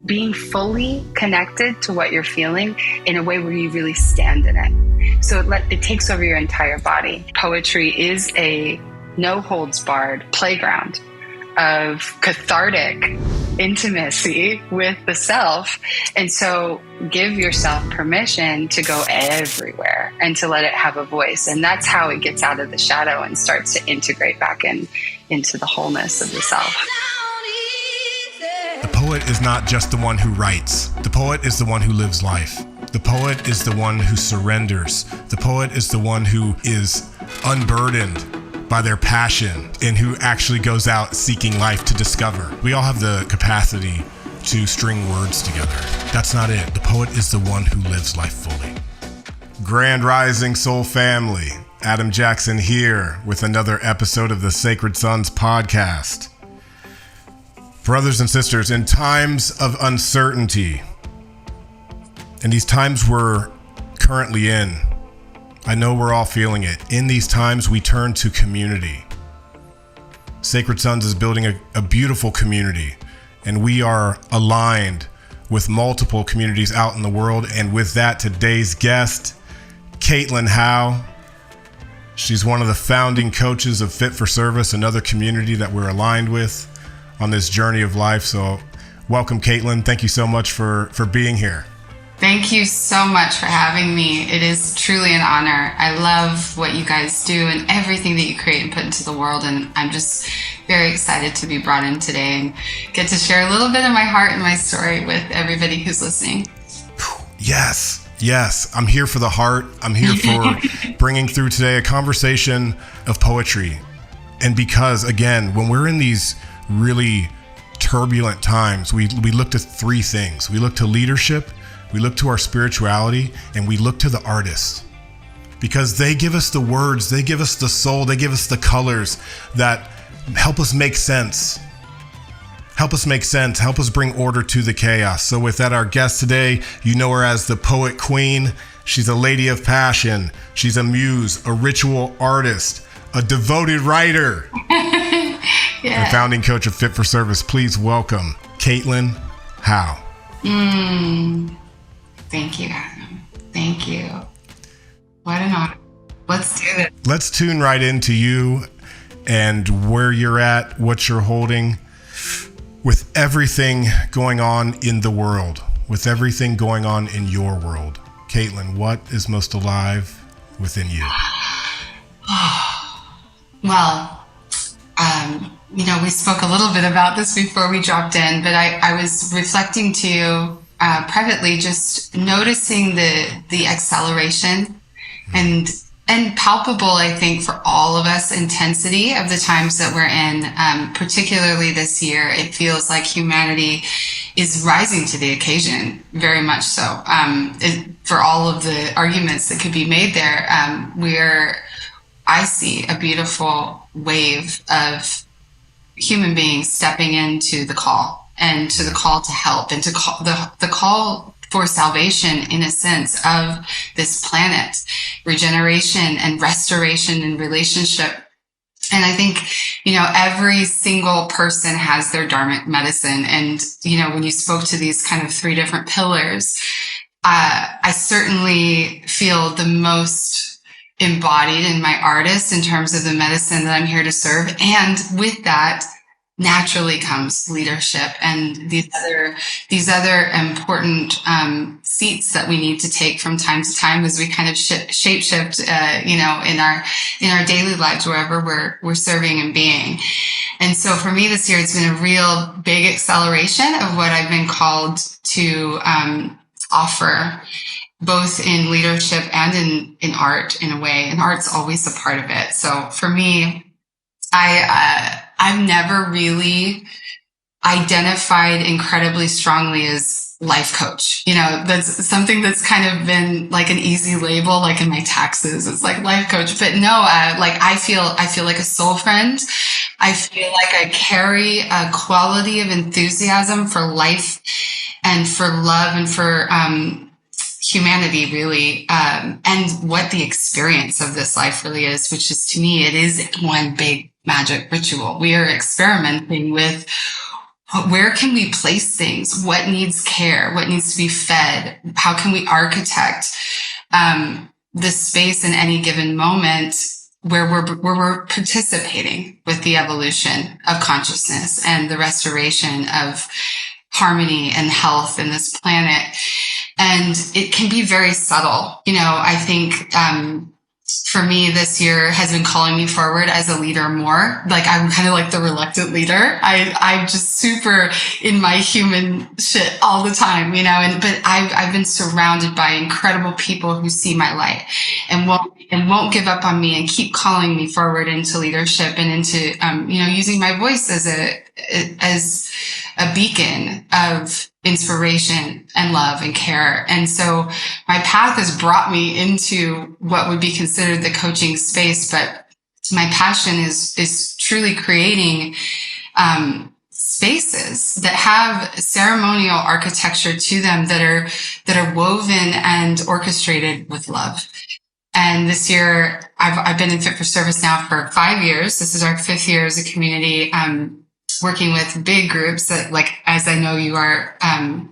being fully connected to what you're feeling in a way where you really stand in it. So it takes over your entire body. Poetry is a no-holds-barred playground of cathartic intimacy with the self. And so give yourself permission to go everywhere and to let it have a voice. And that's how it gets out of the shadow and starts to integrate back into the wholeness of the self. The poet is not just the one who writes. The poet is the one who lives life. The poet is the one who surrenders. The poet is the one who is unburdened by their passion and who actually goes out seeking life to discover. We all have the capacity to string words together. That's not it. The poet is the one who lives life fully. Grand Rising Soul Family, Adam Jackson here with another episode of the Sacred Sons podcast. Brothers and sisters, in times of uncertainty, and these times we're currently in, I know we're all feeling it. In these times, we turn to community. Sacred Sons is building a beautiful community, and we are aligned with multiple communities out in the world. And with that, today's guest, Caitlyn Howe. She's one of the founding coaches of Fit for Service, another community that we're aligned with on this journey of life. So welcome, Caitlyn. Thank you so much for being here. Thank you so much for having me. It is truly an honor. I love what you guys do and everything that you create and put into the world. And I'm just very excited to be brought in today and get to share a little bit of my heart and my story with everybody who's listening. Yes. I'm here for the heart. I'm here for bringing through today a conversation of poetry. And because, again, when we're in these really turbulent times, we look to three things. We look to leadership, we look to our spirituality, and we look to the artists, because they give us the words, they give us the soul, they give us the colors that help us make sense, help us bring order to the chaos. So with that, our guest today, you know her as the Poet Queen. She's a lady of passion. She's a muse, a ritual artist, a devoted writer, Yeah. and founding coach of Fit for Service. Please welcome Caitlyn Howe. Thank you, Adam. Thank you. What an honor. Let's do it. Let's tune right into you and where you're at, what you're holding with everything going on in the world, with everything going on in your world. Caitlyn, what is most alive within you? Well, we spoke a little bit about this before we dropped in, but I was reflecting to you privately, just noticing the acceleration and palpable, I think, for all of us, intensity of the times that we're in, particularly this year. It feels like humanity is rising to the occasion, very much so. For all of the arguments that could be made there, I see a beautiful wave of human beings stepping into the call, and to the call to help, and to the call for salvation, in a sense, of this planet, regeneration and restoration and relationship. And I think, every single person has their dharmic medicine. And, when you spoke to these kind of three different pillars, I certainly feel the most embodied in my artist in terms of the medicine that I'm here to serve. And with that, naturally comes leadership and these other important seats that we need to take from time to time as we kind of shape shift, in our daily lives, wherever we're serving and being. And so for me this year, it's been a real big acceleration of what I've been called to offer, both in leadership and in art, in a way. And art's always a part of it. So for me, I've never really identified incredibly strongly as life coach. That's something that's kind of been like an easy label, like in my taxes, it's like life coach. But no, I feel like a soul friend. I feel like I carry a quality of enthusiasm for life and for love and for, humanity, really, and what the experience of this life really is, which is, to me, it is one big magic ritual. We are experimenting with where can we place things? What needs care? What needs to be fed? How can we architect the space in any given moment where we're participating with the evolution of consciousness and the restoration of harmony and health in this planet? And it can be very subtle. I think for me, this year has been calling me forward as a leader more. Like, I'm kind of like the reluctant leader. I'm just super in my human shit all the time, but I've been surrounded by incredible people who see my light and won't give up on me and keep calling me forward into leadership and into, using my voice as a beacon of inspiration and love and care. And so my path has brought me into what would be considered the coaching space, but my passion is truly creating spaces that have ceremonial architecture to them that are woven and orchestrated with love. And this year, I've been in Fit for Service now for 5 years. This is our 5th year as a community. Working with big groups that, like, as I know you are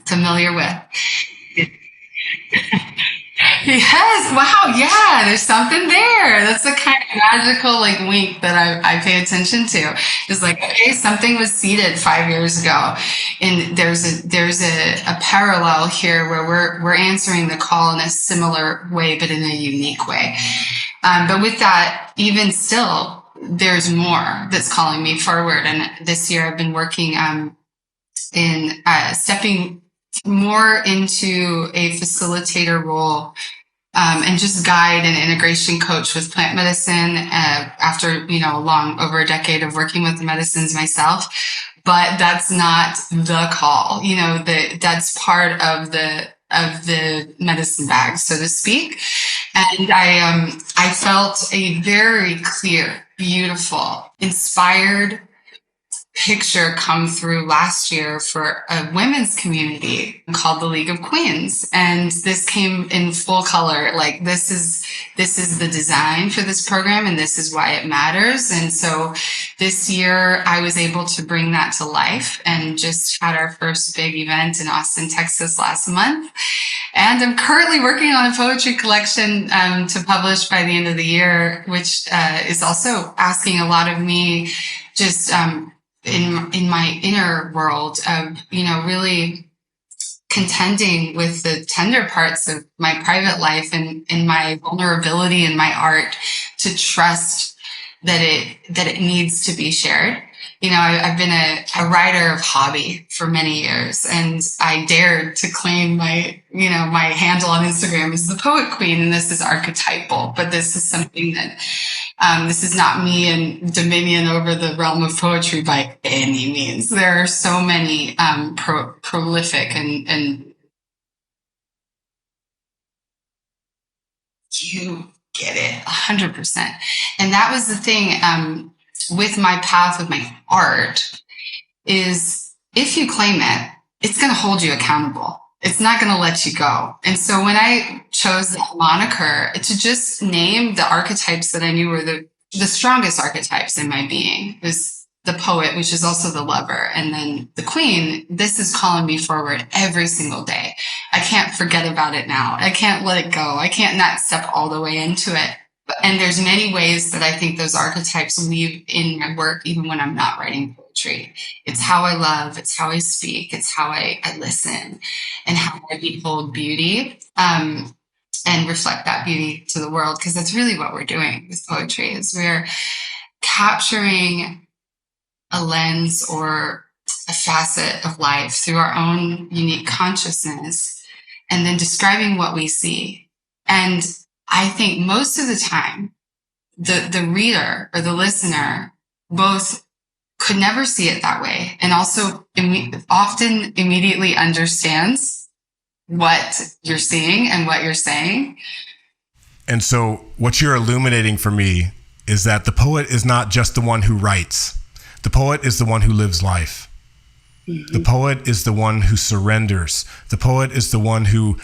familiar with. Yes. Wow. Yeah. There's something there. That's the kind of magical wink that I pay attention to. It's like, okay, something was seeded 5 years ago, and there's a parallel here where we're answering the call in a similar way, but in a unique way. But with that, even still, there's more that's calling me forward. And this year I've been working in stepping more into a facilitator role and just guide and integration coach with plant medicine after, over a decade of working with the medicines myself. But that's not the call, that's part of the medicine bag, so to speak. And I felt a very clear, beautiful, inspired picture come through last year for a women's community called the League of Queens. And this came in full color. Like, this is the design for this program, and this is why it matters. And so this year I was able to bring that to life and just had our first big event in Austin, Texas last month. And I'm currently working on a poetry collection to publish by the end of the year, which is also asking a lot of me just in my inner world of, really contending with the tender parts of my private life and my vulnerability in my art, to trust that it needs to be shared. I've been a writer of hobby for many years, and I dared to claim my handle on Instagram is the Poet Queen, and this is archetypal, but this is something that, this is not me in dominion over the realm of poetry by any means. There are so many, prolific and you get it 100%. And that was the thing, with my path, with my art, is if you claim it, it's going to hold you accountable. It's not going to let you go. And so when I chose that moniker to just name the archetypes that I knew were the strongest archetypes in my being, was the poet, which is also the lover, and then the queen. This is calling me forward every single day. I can't forget about it now. I can't let it go. I can't not step all the way into it. And there's many ways that I think those archetypes weave in my work, even when I'm not writing poetry. It's how I love, it's how I speak, it's how I listen, and how I behold beauty, and reflect that beauty to the world. Because that's really what we're doing with poetry, is we're capturing a lens or a facet of life through our own unique consciousness, and then describing what we see. And I think most of the time, the reader or the listener both could never see it that way, and also often immediately understands what you're seeing and what you're saying. And so what you're illuminating for me is that the poet is not just the one who writes. The poet is the one who lives life. Mm-hmm. The poet is the one who surrenders. The poet is the one who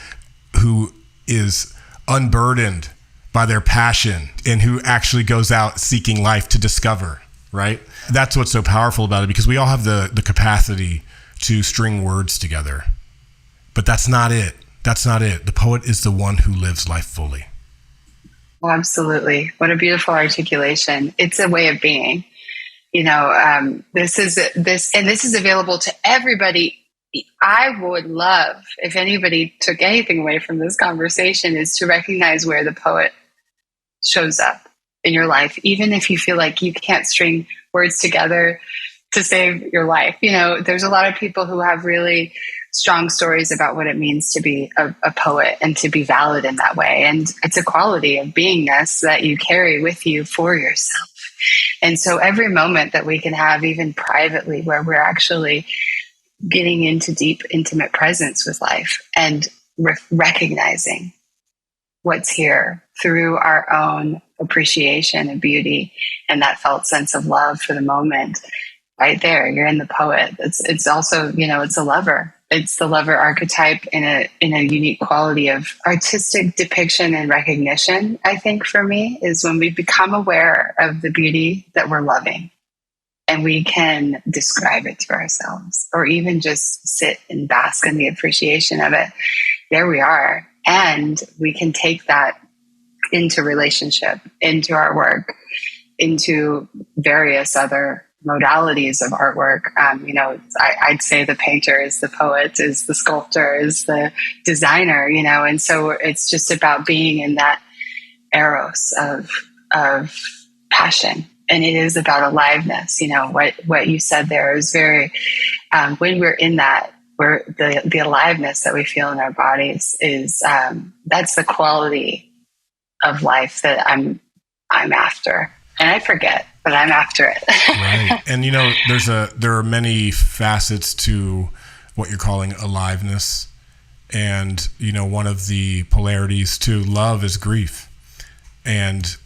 is unburdened by their passion, and who actually goes out seeking life to discover, right? That's what's so powerful about it, because we all have the capacity to string words together. But that's not it. That's not it. The poet is the one who lives life fully. Well, absolutely. What a beautiful articulation. It's a way of being. This is available to everybody. I would love, if anybody took anything away from this conversation, is to recognize where the poet shows up in your life, even if you feel like you can't string words together to save your life. There's a lot of people who have really strong stories about what it means to be a poet and to be valid in that way. And it's a quality of beingness that you carry with you for yourself. And so every moment that we can have, even privately, where we're actually getting into deep, intimate presence with life and recognizing what's here through our own appreciation of beauty and that felt sense of love for the moment, right there, you're in the poet. It's also, it's a lover. It's the lover archetype in a unique quality of artistic depiction and recognition. I think for me is when we become aware of the beauty that we're loving and we can describe it to ourselves or even just sit and bask in the appreciation of it. There we are. And we can take that into relationship, into our work, into various other modalities of artwork. I'd say the painter is the poet, is the sculptor, is the designer, and so it's just about being in that eros of passion. And it is about aliveness. What you said there is very, when we're in that, where the aliveness that we feel in our bodies is, that's the quality of life that I'm after. And I forget, but I'm after it. Right. And there are many facets to what you're calling aliveness. And, one of the polarities to love is grief. And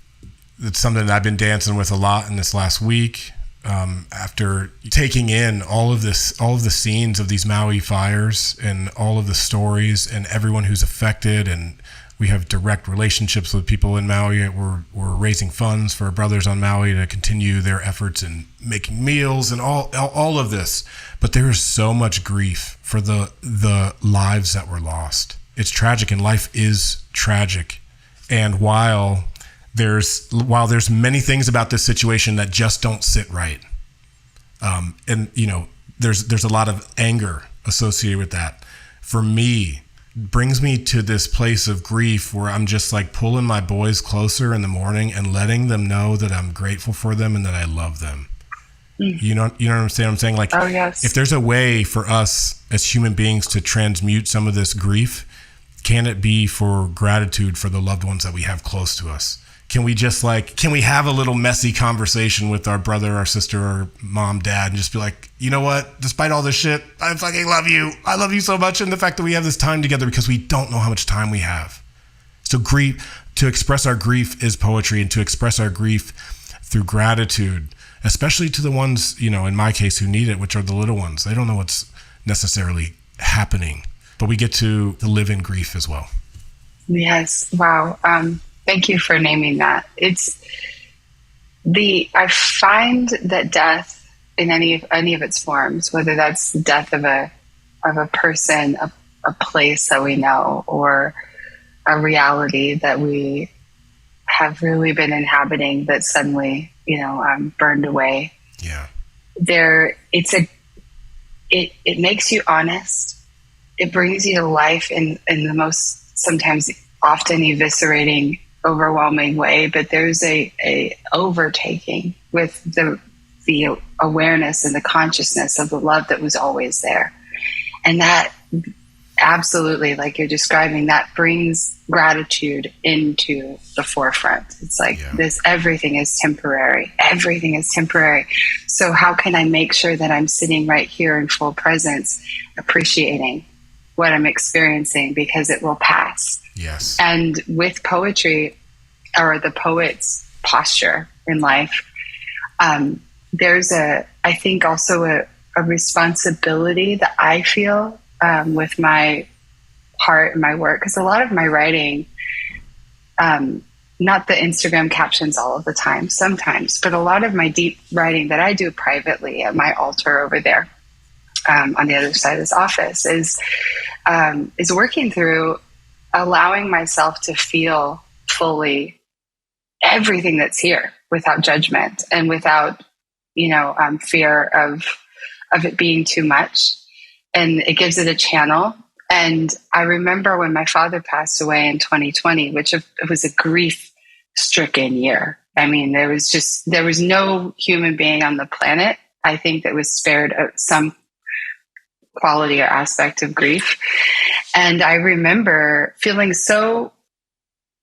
it's something that I've been dancing with a lot in this last week. After taking in all of the scenes of these Maui fires and all of the stories and everyone who's affected, and we have direct relationships with people in Maui. We're raising funds for our brothers on Maui to continue their efforts in making meals and all of this. But there is so much grief for the lives that were lost. It's tragic, and life is tragic. And while there's many things about this situation that just don't sit right, there's a lot of anger associated with that. For me, brings me to this place of grief where I'm just like pulling my boys closer in the morning and letting them know that I'm grateful for them and that I love them. You know what I'm saying? Like, oh, yes. If there's a way for us as human beings to transmute some of this grief, can it be for gratitude for the loved ones that we have close to us? Can we have a little messy conversation with our brother, our sister, or mom, dad, and just be like, you know what? Despite all this shit, I fucking love you. I love you so much. And the fact that we have this time together, because we don't know how much time we have. So to express our grief is poetry, and to express our grief through gratitude, especially to the ones, in my case, who need it, which are the little ones. They don't know what's necessarily happening, but we get to live in grief as well. Yes. Wow. Thank you for naming that. I find that death in any of its forms, whether that's the death of a person, a place that we know, or a reality that we have really been inhabiting that suddenly, burned away. Yeah. It makes you honest. It brings you to life in the most sometimes often eviscerating, overwhelming way, but there's a overtaking with the awareness and the consciousness of the love that was always there. And that absolutely, like you're describing, that brings gratitude into the forefront. It's like everything is temporary. Everything is temporary. So how can I make sure that I'm sitting right here in full presence, appreciating what I'm experiencing, because it will pass. Yes. And with poetry, or the poet's posture in life, there's I think also a responsibility that I feel with my heart and my work, because a lot of my writing, not the Instagram captions all of the time, sometimes, but a lot of my deep writing that I do privately at my altar over there, on the other side of this office, is working through allowing myself to feel fully everything that's here without judgment and without, fear of it being too much. And it gives it a channel. And I remember when my father passed away in 2020, which it was a grief-stricken year. I mean, there was no human being on the planet, I think, that was spared some quality or aspect of grief. And I remember feeling so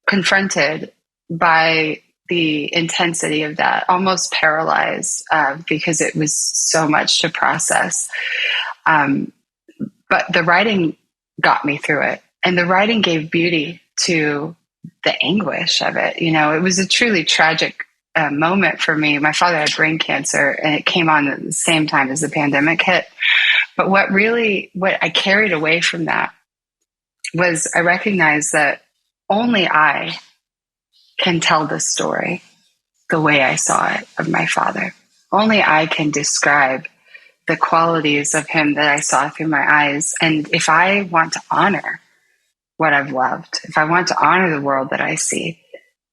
confronted by the intensity of that, almost paralyzed, because it was so much to process. But the writing got me through it, and the writing gave beauty to the anguish of it. It was a truly tragic moment for me. My father had brain cancer, and it came on at the same time as the pandemic hit. But what I carried away from that was I recognized that only I can tell the story the way I saw it of my father. Only I can describe the qualities of him that I saw through my eyes. And if I want to honor what I've loved, if I want to honor the world that I see,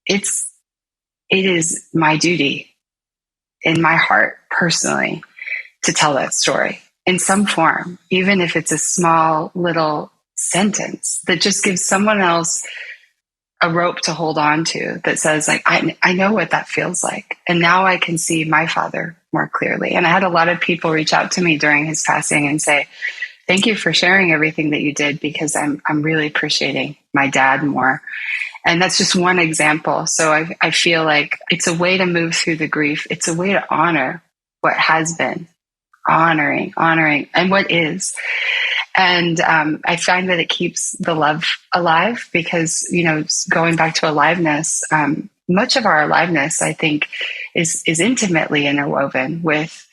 it is my duty in my heart personally to tell that story in some form, even if it's a small little sentence that just gives someone else a rope to hold on to, that says, like, I know what that feels like. And now I can see my father more clearly. And I had a lot of people reach out to me during his passing and say, thank you for sharing everything that you did, because I'm really appreciating my dad more. And that's just one example. So I feel like it's a way to move through the grief. It's a way to honor what has been, honoring and what is. And I find that it keeps the love alive, because, going back to aliveness, much of our aliveness, I think, is intimately interwoven with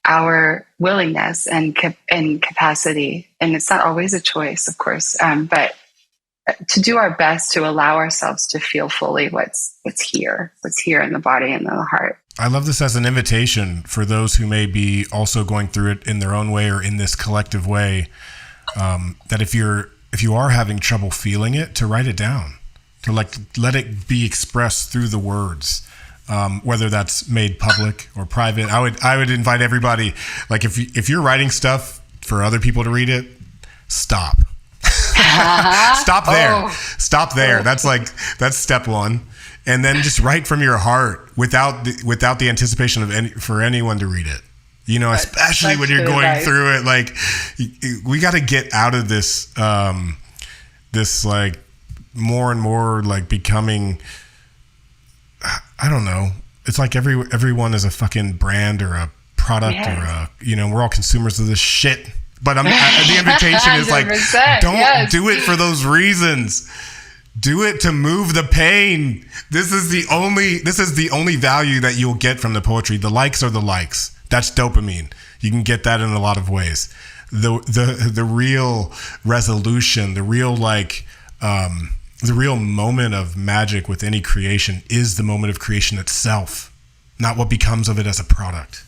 our willingness and capacity. And it's not always a choice, of course, but to do our best to allow ourselves to feel fully what's here in the body and in the heart. I love this as an invitation for those who may be also going through it in their own way or in this collective way. That if you are having trouble feeling it, to write it down, to let it be expressed through the words, whether that's made public or private. I would invite everybody, like, if you're writing stuff for other people to read it, stop. Stop there. Stop there. That's step one. And then just write from your heart without the anticipation of for anyone to read it. Especially when you're going through it, like, we got to get out of this, like, more and more, like, becoming, I don't know. It's like everyone is a fucking brand or a product, or we're all consumers of this shit. But the invitation is like, don't do it for those reasons. Do it to move the pain. This is the only value that you'll get from the poetry. The likes are the likes. That's dopamine. You can get that in a lot of ways. The real resolution, the real moment of magic with any creation is the moment of creation itself, not what becomes of it as a product.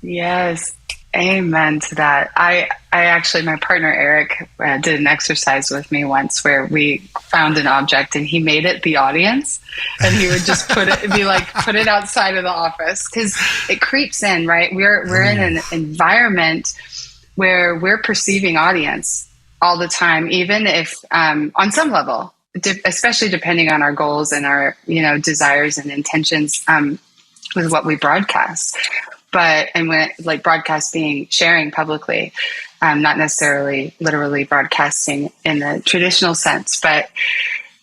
Yes. Amen to that. I actually, my partner Eric did an exercise with me once where we found an object and he made it the audience, and he would just put it outside of the office, because it creeps in, right? We're in an environment where we're perceiving audience all the time, even if on some level, especially depending on our goals and our desires and intentions with what we broadcast. And when broadcast being sharing publicly, not necessarily literally broadcasting in the traditional sense, but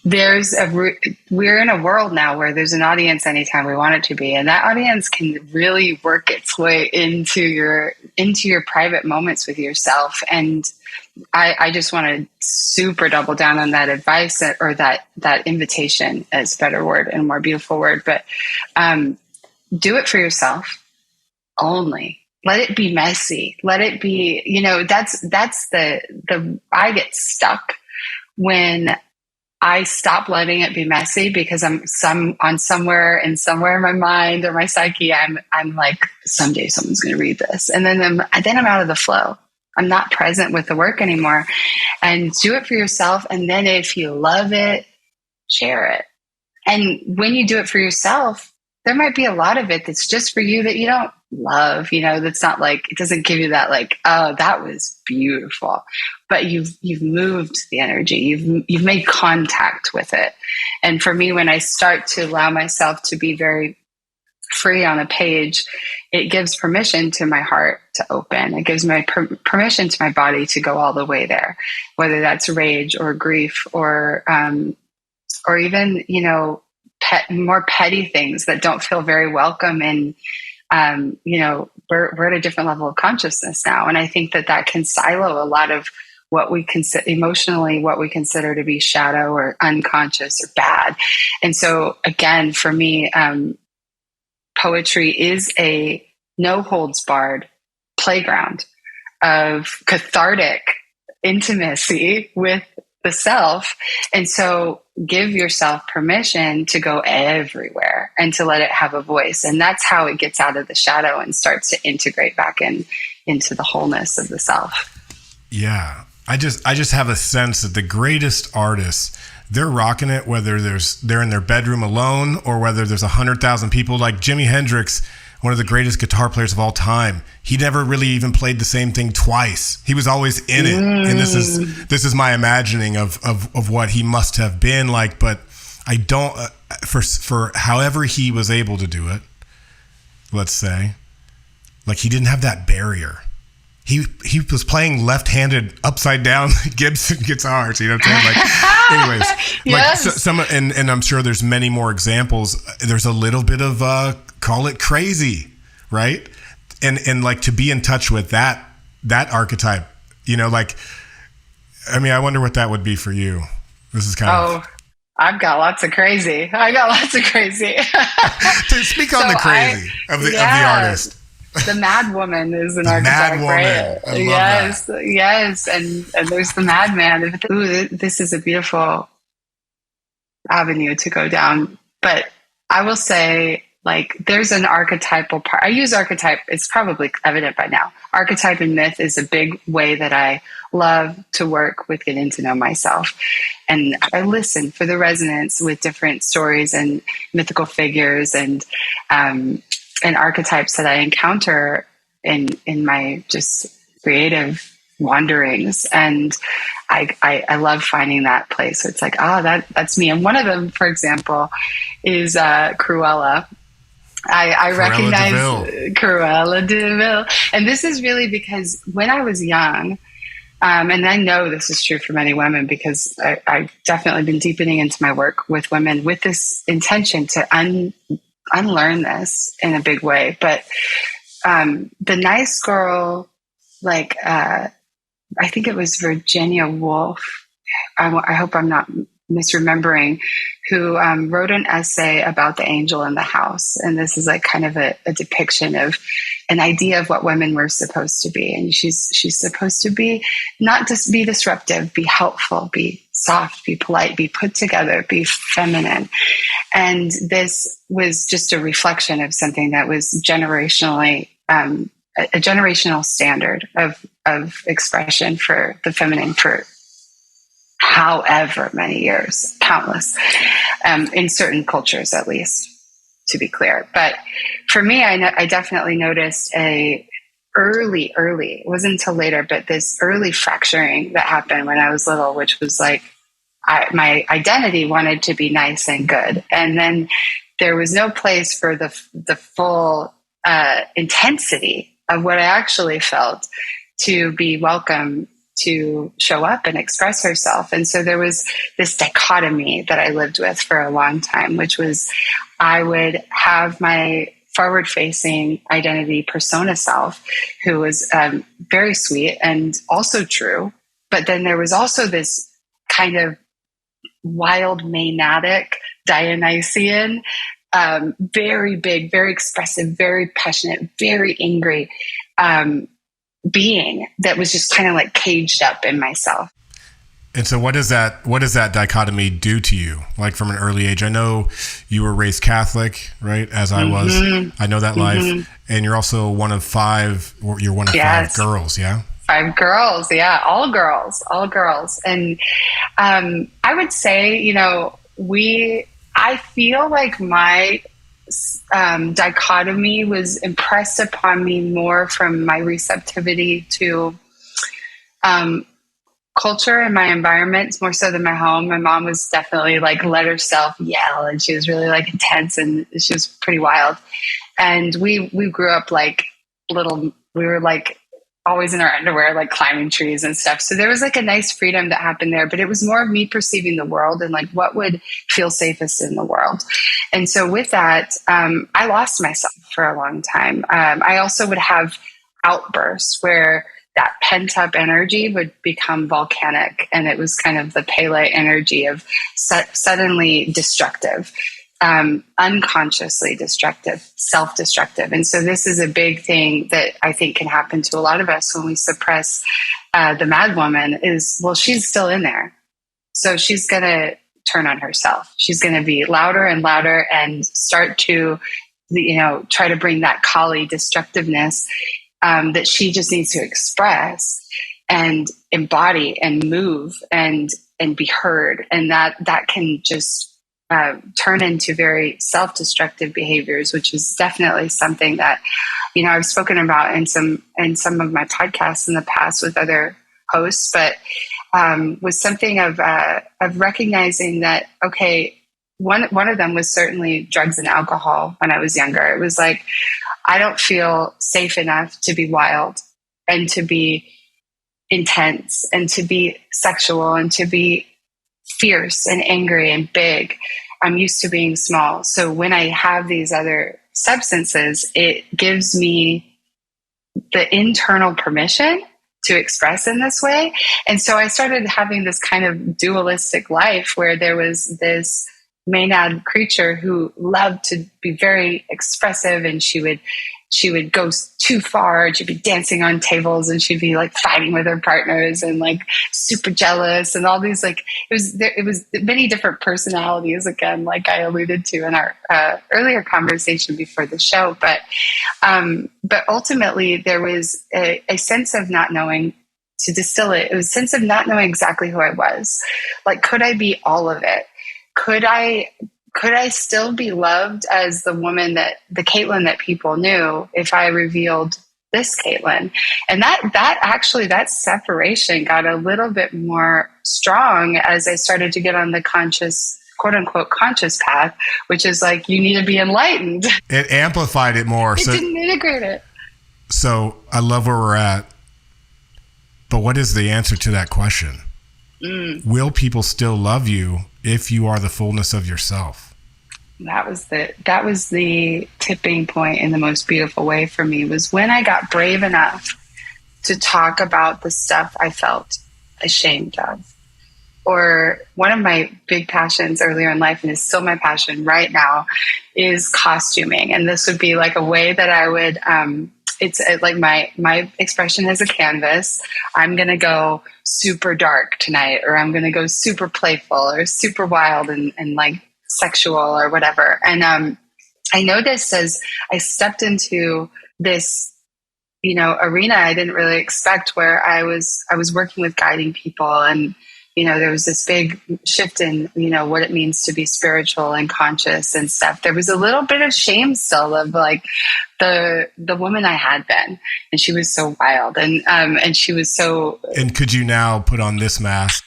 we're in a world now where there's an audience anytime we want it to be, and that audience can really work its way into your private moments with yourself. And I just want to super double down on that advice, or that invitation, as a better word and more beautiful word, but do it for yourself. Only let it be messy. Let it be, that's the I get stuck when I stop letting it be messy, because I'm somewhere in my mind or my psyche, I'm like, someday someone's going to read this. And then I'm out of the flow. I'm not present with the work anymore. And do it for yourself. And then if you love it, share it. And when you do it for yourself, there might be a lot of it that's just for you that you don't love, that's not like, it doesn't give you that like, oh, that was beautiful, but you've moved the energy, you've made contact with it. And for me, when I start to allow myself to be very free on a page, it gives permission to my heart to open. It gives my permission to my body to go all the way there, whether that's rage or grief or even, more petty things that don't feel very welcome. And, we're at a different level of consciousness now. And I think that can silo a lot of what we consider emotionally, what we consider to be shadow or unconscious or bad. And so again, for me, poetry is a no holds barred playground of cathartic intimacy with the self. And so give yourself permission to go everywhere and to let it have a voice. And that's how it gets out of the shadow and starts to integrate back into the wholeness of the self. Yeah. I just have a sense that the greatest artists, they're rocking it, whether they're in their bedroom alone or whether there's 100,000 people. Like Jimi Hendrix, one of the greatest guitar players of all time, he never really even played the same thing twice. He was always in it. And this is my imagining of what he must have been like, but I don't, for however he was able to do it, let's say, like he didn't have that barrier. He was playing left-handed upside down Gibson guitars, you know what I'm saying? Like, anyways, yes. Like some, and I'm sure there's many more examples. There's a little bit of call it crazy, right? And like to be in touch with that archetype, like, I mean, I wonder what that would be for you. This is kind of. I've got lots of crazy. To speak on the crazy of the artist. The mad woman is an archetype, right? Yes, that. Yes, and there's the madman. Ooh, this is a beautiful avenue to go down. But I will say, like, there's an archetypal part. I use archetype. It's probably evident by now. Archetype and myth is a big way that I love to work with getting to know myself. And I listen for the resonance with different stories and mythical figures and archetypes that I encounter in my just creative wanderings. And I love finding that place. So it's like, that's me. And one of them, for example, is Cruella. I recognize Cruella de Vil. And this is really because when I was young, and I know this is true for many women because I've definitely been deepening into my work with women with this intention to unlearn this in a big way. But the nice girl, like I think it was Virginia Woolf, I hope I'm not misremembering, who wrote an essay about the angel in the house. And this is like kind of a depiction of an idea of what women were supposed to be. And she's supposed to be, not just be disruptive, be helpful, be soft, be polite, be put together, be feminine. And this was just a reflection of something that was generationally, a generational standard of expression for the feminine for however many years, countless, in certain cultures, at least, to be clear. But for me, I definitely noticed it wasn't until later, but this early fracturing that happened when I was little, which was like, my identity wanted to be nice and good. And then there was no place for the full intensity of what I actually felt to be welcome to show up and express herself. And so there was this dichotomy that I lived with for a long time, which was I would have my forward-facing identity persona self, who was very sweet and also true. But then there was also this kind of wild, maniac, Dionysian, very big, very expressive, very passionate, very angry being that was just kind of like caged up in myself. And so what does that dichotomy do to you? Like from an early age? I know you were raised Catholic, right? As I was. I know that life. And you're also one of five girls, yeah? 5 girls. Yeah. All girls. And I would say, I feel like my dichotomy was impressed upon me more from my receptivity to culture and my environment, more so than my home. My mom was definitely like let herself yell, and she was really like intense, and she was pretty wild. And we grew up like we were like always in our underwear, like climbing trees and stuff. So there was like a nice freedom that happened there, but it was more of me perceiving the world and like what would feel safest in the world. And so with that, I lost myself for a long time. I also would have outbursts where that pent up energy would become volcanic, and it was kind of the Pele energy of suddenly destructive. Unconsciously destructive, self-destructive. And so this is a big thing that I think can happen to a lot of us when we suppress the mad woman is, well, she's still in there. So she's going to turn on herself. She's going to be louder and louder and start to, try to bring that Kali destructiveness that she just needs to express and embody and move and be heard. And that can just turn into very self-destructive behaviors, which is definitely something that, I've spoken about in some of my podcasts in the past with other hosts, but was something of recognizing that, okay, one of them was certainly drugs and alcohol when I was younger. It was like, I don't feel safe enough to be wild and to be intense and to be sexual and to be fierce and angry and big. I'm used to being small. So when I have these other substances, it gives me the internal permission to express in this way. And so I started having this kind of dualistic life where there was this maenad creature who loved to be very expressive, and she would go too far, and she'd be dancing on tables, and she'd be like fighting with her partners and like super jealous, and all these like it was many different personalities, again, like I alluded to in our earlier conversation before the show. But ultimately there was a sense of not knowing. To distill it, it was a sense of not knowing exactly who I was. Like, could I be all of it? Could I still be loved as the woman the Caitlyn that people knew if I revealed this Caitlyn? And that separation got a little bit more strong as I started to get on the conscious, quote unquote, conscious path, which is like, you need to be enlightened. It amplified it more. It didn't integrate it. So I love where we're at. But what is the answer to that question? Will people still love you if you are the fullness of yourself? That was the tipping point in the most beautiful way for me, was when I got brave enough to talk about the stuff I felt ashamed of. Or one of my big passions earlier in life, and is still my passion right now, is costuming. And this would be like a way that I would, it's like my expression is a canvas. I'm going to go super dark tonight, or I'm going to go super playful or super wild and like sexual or whatever. And I noticed as I stepped into this, arena I didn't really expect, where I was working with guiding people, and there was this big shift in, what it means to be spiritual and conscious and stuff. There was a little bit of shame still of like the woman I had been, and she was so wild and she was so. And could you now put on this mask?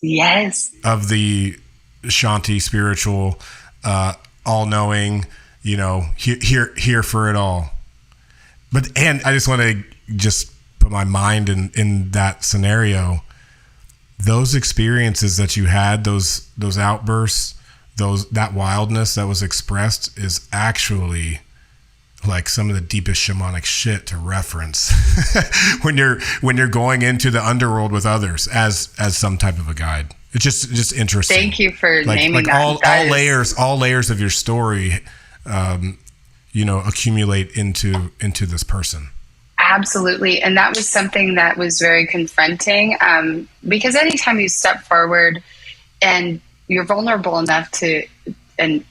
Yes. Of the Shanti spiritual, all knowing, here for it all. And I just want to just put my mind in that scenario. Those experiences that you had, those outbursts, that wildness that was expressed, is actually like some of the deepest shamanic shit to reference when you're going into the underworld with others as some type of a guide. It's just interesting. Thank you for naming that. All layers of your story, accumulate into this person. Absolutely. And that was something that was very confronting, because anytime you step forward and you're vulnerable enough to, and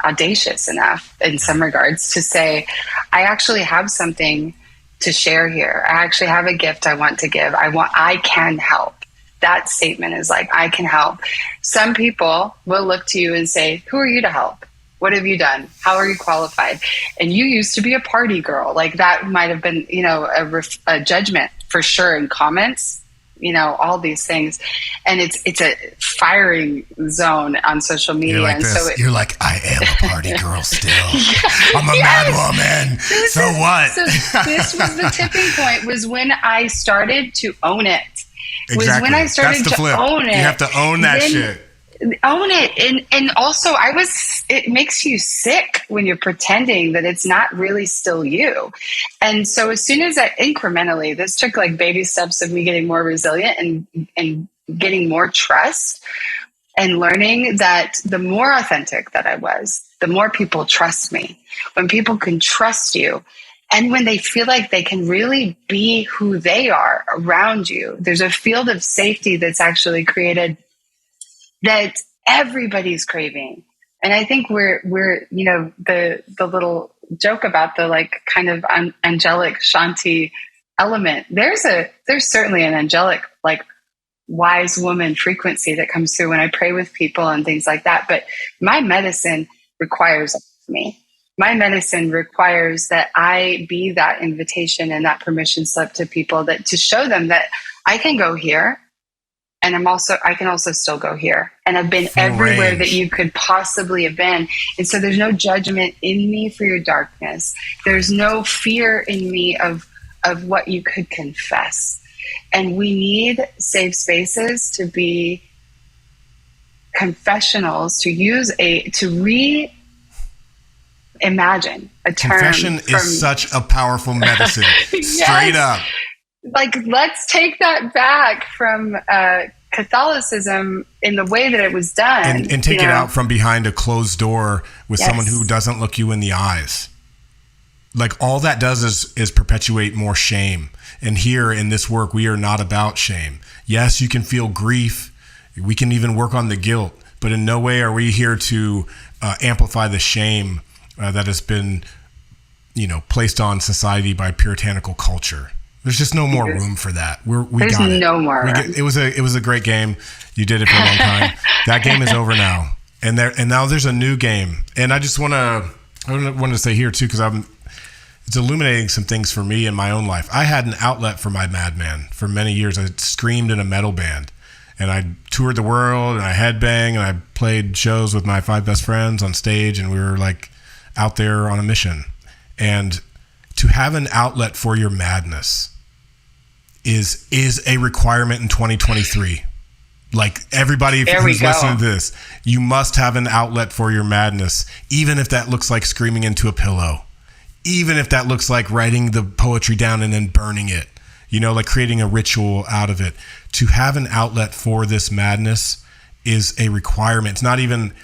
audacious enough in some regards to say, I actually have something to share here. I actually have a gift I want to give. I can help. That statement is like, I can help. Some people will look to you and say, who are you to help? What have you done? How are you qualified? And you used to be a party girl. Like that might have been, a judgment for sure in comments, all these things. And it's a firing zone on social media. You're like this. You're like, I am a party girl still. I'm a mad woman. So what? So this was the tipping point, was when I started to own it. Exactly. Was when I started That's the flip. To own it. You have to own that shit. Own it. And also it makes you sick when you're pretending that it's not really still you. And so as soon as incrementally, this took like baby steps of me getting more resilient and getting more trust, and learning that the more authentic that I was, the more people trust me. When people can trust you, and when they feel like they can really be who they are around you, there's a field of safety that's actually created that everybody's craving. And I think we're the little joke about the like kind of angelic Shanti element. There's certainly an angelic, like wise woman frequency that comes through when I pray with people and things like that. But my medicine requires me. My medicine requires that I be that invitation and that permission slip to people, that to show them that I can go here, and I can also still go here. And I've been everywhere that you could possibly have been. And so there's no judgment in me for your darkness. There's no fear in me of what you could confess. And we need safe spaces to be confessionals, to reimagine a term. Confession is such a powerful medicine. Yes. Straight up. Like, let's take that back from Catholicism in the way that it was done. And take it out from behind a closed door with Yes. someone who doesn't look you in the eyes. Like, all that does is perpetuate more shame. And here in this work, we are not about shame. Yes, you can feel grief. We can even work on the guilt. But in no way are we here to amplify the shame that has been, placed on society by puritanical culture. There's just no more room for that. There's no more room. It was a great game. You did it for a long time. That game is over now, and now there's a new game. And I just want to say here too, because it's illuminating some things for me in my own life. I had an outlet for my madman for many years. I screamed in a metal band, and I toured the world, and I headbang, and I played shows with my 5 best friends on stage, and we were like out there on a mission. And to have an outlet for your madness is a requirement in 2023. Like, everybody who's listening to this, you must have an outlet for your madness, even if that looks like screaming into a pillow, even if that looks like writing the poetry down and then burning it, like creating a ritual out of it. To have an outlet for this madness is a requirement. It's not even,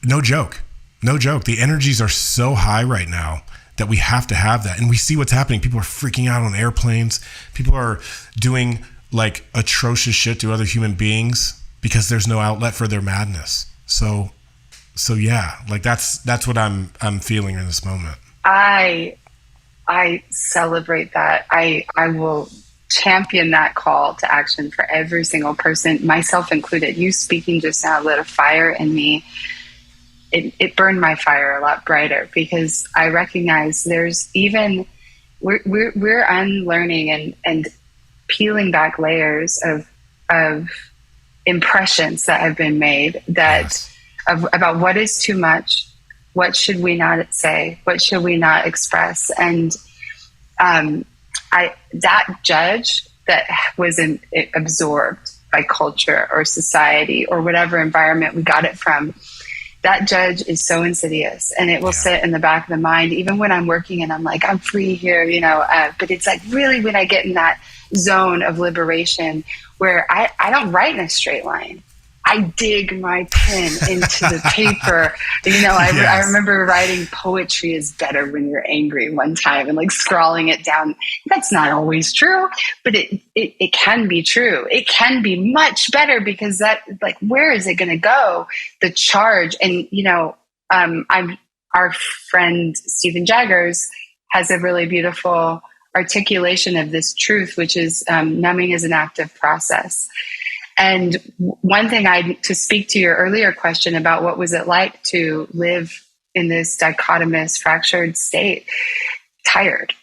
no joke. The energies are so high right now that we have to have that. And we see what's happening. People are freaking out on airplanes. People are doing like atrocious shit to other human beings because there's no outlet for their madness. So yeah, like that's what I'm feeling in this moment. I celebrate that. I will champion that call to action for every single person, myself included. You speaking just now lit a fire in me. It burned my fire a lot brighter, because I recognize there's even, we're unlearning and peeling back layers of impressions that have been made about what is too much, what should we not say, what should we not express. And that judge that was absorbed by culture or society or whatever environment we got it from, that judge is so insidious, and it will sit in the back of the mind, even when I'm working and I'm like, I'm free here, but it's like really when I get in that zone of liberation where I don't write in a straight line. I dig my pen into the paper. I remember writing poetry is better when you're angry one time and like scrawling it down. That's not always true, but it can be true. It can be much better, because that, like, where is it going to go? The charge. And, our friend Stephen Jaggers has a really beautiful articulation of this truth, which is numbing is an active process. And one thing to speak to your earlier question about what was it like to live in this dichotomous, fractured state, tired,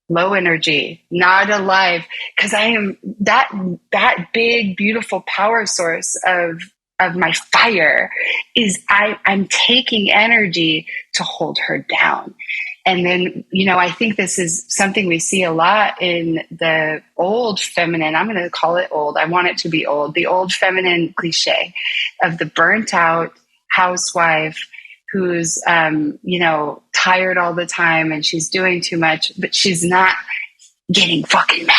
low energy, not alive, because I am that big, beautiful power source of my fire is I'm taking energy to hold her down. And then, I think this is something we see a lot in the old feminine. I'm going to call it old. I want it to be old. The old feminine cliche of the burnt out housewife who's, tired all the time and she's doing too much, but she's not getting fucking mad.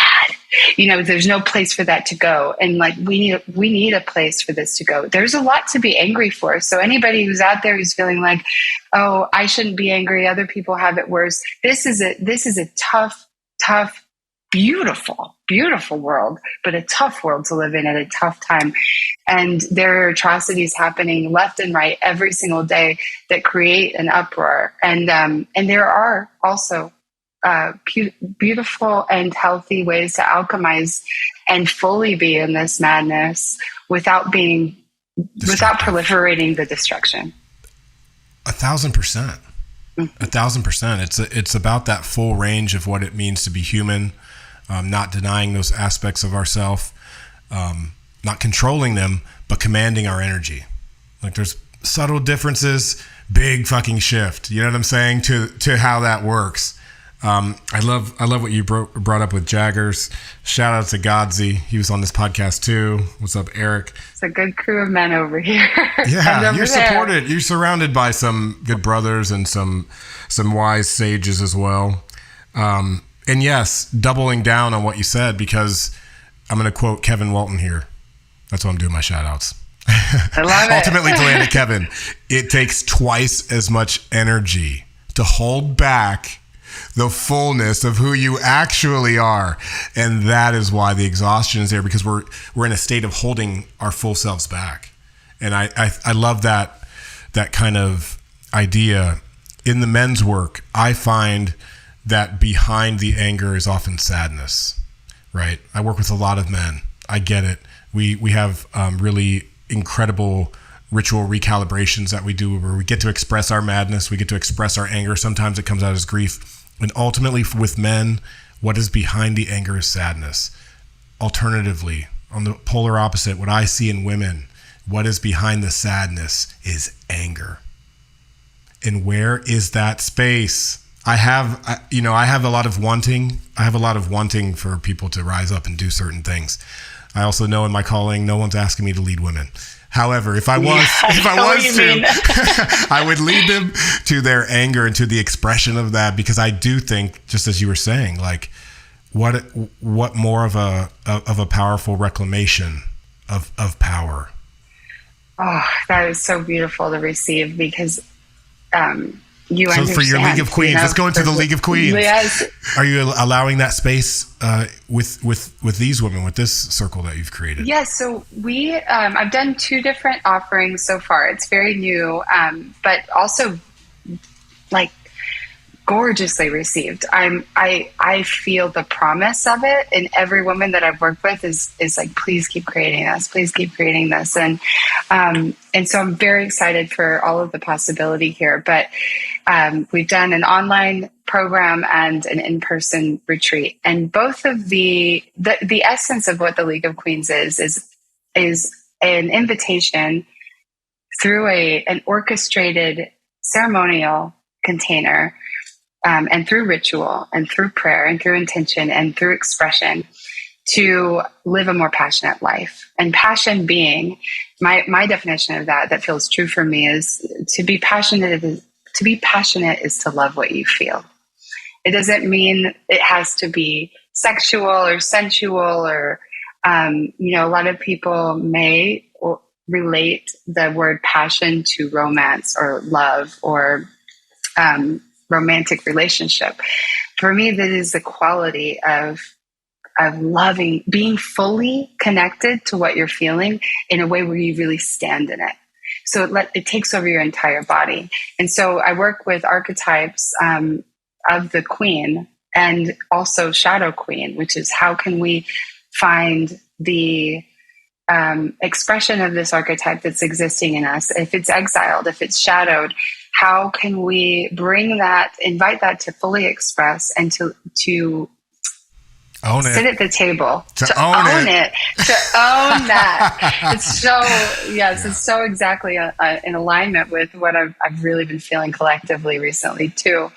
There's no place for that to go. And we need a place for this to go. There's a lot to be angry for. So anybody who's out there who's feeling like, oh, I shouldn't be angry, other people have it worse. This is a tough, beautiful, beautiful world, but a tough world to live in at a tough time. And there are atrocities happening left and right every single day that create an uproar. And there are also beautiful and healthy ways to alchemize and fully be in this madness without proliferating the destruction. 1,000%. 1,000%. It's about that full range of what it means to be human, not denying those aspects of ourself, not controlling them, but commanding our energy. Like there's subtle differences, big fucking shift. You know what I'm saying? To how that works. I love what you brought up with Jaggers. Shout out to Godzi. He was on this podcast too. What's up, Eric? It's a good crew of men over here. Yeah, you're supported. You're surrounded by some good brothers and some wise sages as well. And yes, doubling down on what you said, because I'm going to quote Kevin Walton here. That's why I'm doing my shout outs. I love it. Ultimately, to land at Kevin, it takes twice as much energy to hold back the fullness of who you actually are. And that is why the exhaustion is there, because we're in a state of holding our full selves back. And I love that kind of idea. In the men's work, I find that behind the anger is often sadness, right? I work with a lot of men. I get it. We have really incredible ritual recalibrations that we do where we get to express our madness. We get to express our anger. Sometimes it comes out as grief. And ultimately with men, what is behind the anger is sadness. Alternatively, on the polar opposite, what I see in women, what is behind the sadness is anger. And where is that space? I have a lot of wanting. I have a lot of wanting for people to rise up and do certain things. I also know in my calling, no one's asking me to lead women. However, if I was I would lead them to their anger and to the expression of that, because I do think, just as you were saying, like what more of a powerful reclamation of power. Oh, that is so beautiful to receive, because you understand. So for your League of Queens, let's go into the League of Queens. Yes. Are you allowing that space with these women, with this circle that you've created? Yes. So I've done 2 different offerings so far. It's very new, but also like gorgeously received. I feel the promise of it, and every woman that I've worked with is like, please keep creating this, please keep creating this. And so I'm very excited for all of the possibility here, but we've done an online program and an in-person retreat, and both of the essence of what the League of Queens is an invitation through an orchestrated ceremonial container, and through ritual and through prayer and through intention and through expression to live a more passionate life. And passion being my definition of that feels true for me is to be passionate. To be passionate is to love what you feel. It doesn't mean it has to be sexual or sensual or, a lot of people may relate the word passion to romance or love or, romantic relationship. For me, that is the quality of loving, being fully connected to what you're feeling in a way where you really stand in it. So it takes over your entire body. And so I work with archetypes of the queen and also shadow queen, which is how can we find the expression of this archetype that's existing in us. If it's exiled, if it's shadowed, how can we bring that, invite that to fully express and to own sit it. at the table, to own it, to own that. It's so, yes, it's so exactly in alignment with what I've really been feeling collectively recently too.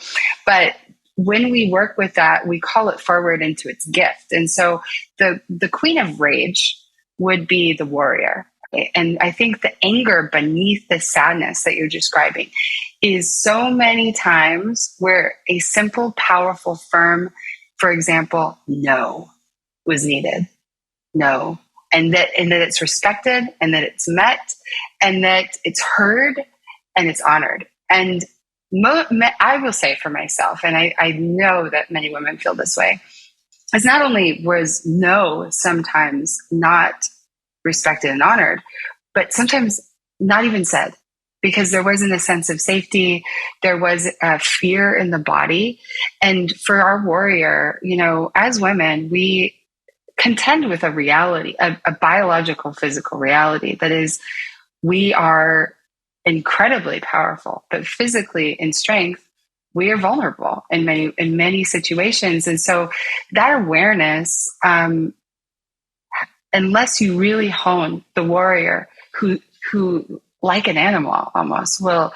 But when we work with that, we call it forward into its gift. And so the queen of rage would be the warrior. And I think the anger beneath the sadness that you're describing is so many times where a simple, powerful, firm, for example, no was needed. No. And that it's respected and that it's met and that it's heard and it's honored. And I will say for myself, and I know that many women feel this way, is not only was no sometimes not respected and honored, but sometimes not even said, because there wasn't a sense of safety. There was a fear in the body. And for our warrior, as women, we contend with a reality, a biological, physical reality that is, we are incredibly powerful, but physically in strength, we are vulnerable in many situations. And so that awareness, unless you really hone the warrior who like an animal almost will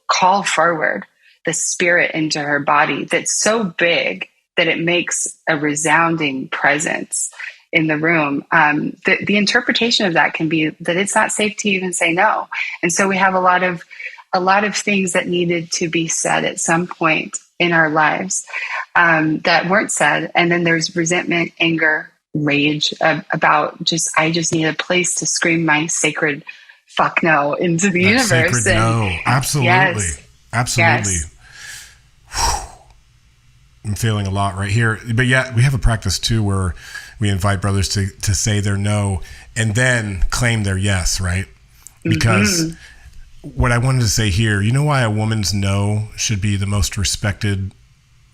call forward the spirit into her body that's so big that it makes a resounding presence in the room. The interpretation of that can be that it's not safe to even say no. And so we have a lot of things that needed to be said at some point in our lives that weren't said. And then there's resentment, anger, rage about I just need a place to scream my sacred fuck no into the universe. Sacred no. Absolutely. Yes. Absolutely. Yes. I'm feeling a lot right here. But yeah, we have a practice too where we invite brothers to say their no and then claim their yes, right? Because what I wanted to say here, you know why a woman's no should be the most respected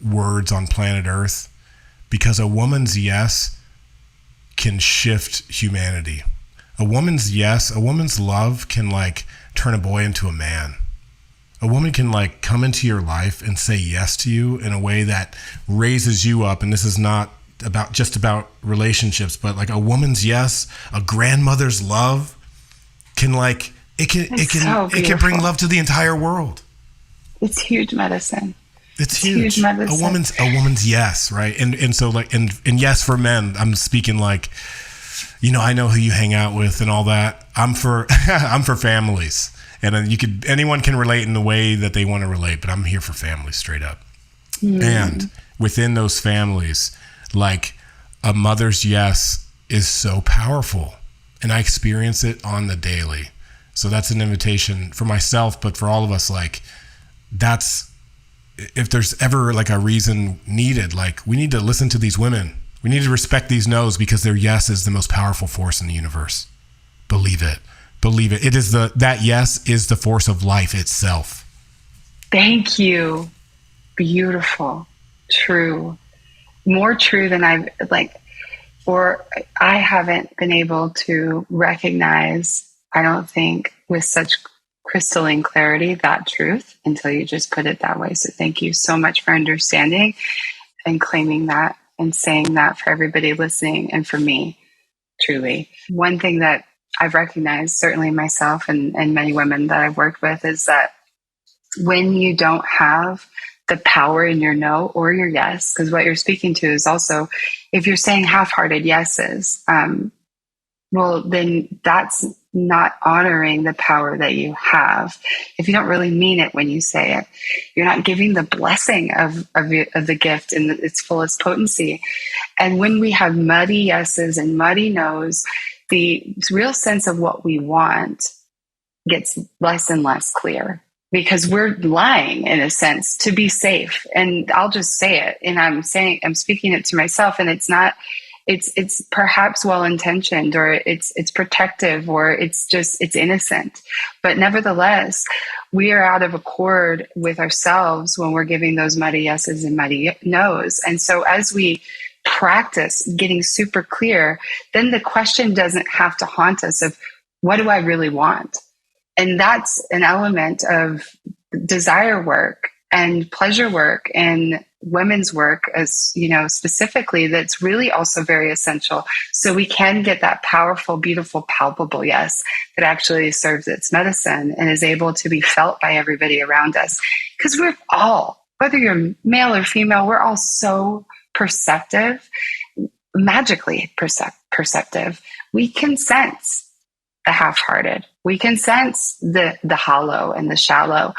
words on planet Earth? Because a woman's yes can shift humanity. A woman's yes, a woman's love can turn a boy into a man. A woman can come into your life and say yes to you in a way that raises you up. And this is not just about relationships, but a woman's yes, a grandmother's love can it can bring love to the entire world. It's huge medicine. It's huge medicine. A woman's yes, right? And so and yes for men, I'm speaking I know who you hang out with and all that. I'm for families. And anyone can relate in the way that they want to relate, but I'm here for families straight up. And within those families, a mother's yes is so powerful, and I experience it on the daily. So that's an invitation for myself, but for all of us, that's, if there's ever a reason needed, we need to listen to these women. We need to respect these no's because their yes is the most powerful force in the universe. Believe it. Believe it. That yes is the force of life itself. Thank you. Beautiful. True. More true than I haven't been able to recognize, I don't think, with such crystalline clarity, that truth until you just put it that way. So thank you so much for understanding and claiming that and saying that for everybody listening and for me, truly. One thing that I've recognized, certainly myself and many women that I've worked with, is that when you don't have the power in your no or your yes, because what you're speaking to is also, if you're saying half-hearted yeses, well, then that's not honoring the power that you have. If you don't really mean it when you say it, you're not giving the blessing of the gift in its fullest potency. And when we have muddy yeses and muddy nos, the real sense of what we want gets less and less clear because we're lying in a sense to be safe. And I'll just say it. And I'm speaking it to myself, and it's not it's perhaps well-intentioned, or it's protective, or it's innocent. But nevertheless, we are out of accord with ourselves when we're giving those muddy yeses and muddy no's. And so as we practice getting super clear, then the question doesn't have to haunt us of, what do I really want? And that's an element of desire work and pleasure work and women's work, as you know, specifically, that's really also very essential. So we can get that powerful, beautiful, palpable yes that actually serves its medicine and is able to be felt by everybody around us. Because we're all, whether you're male or female, we're all so perceptive, magically perceptive. We can sense the half-hearted. We can sense the hollow and the shallow.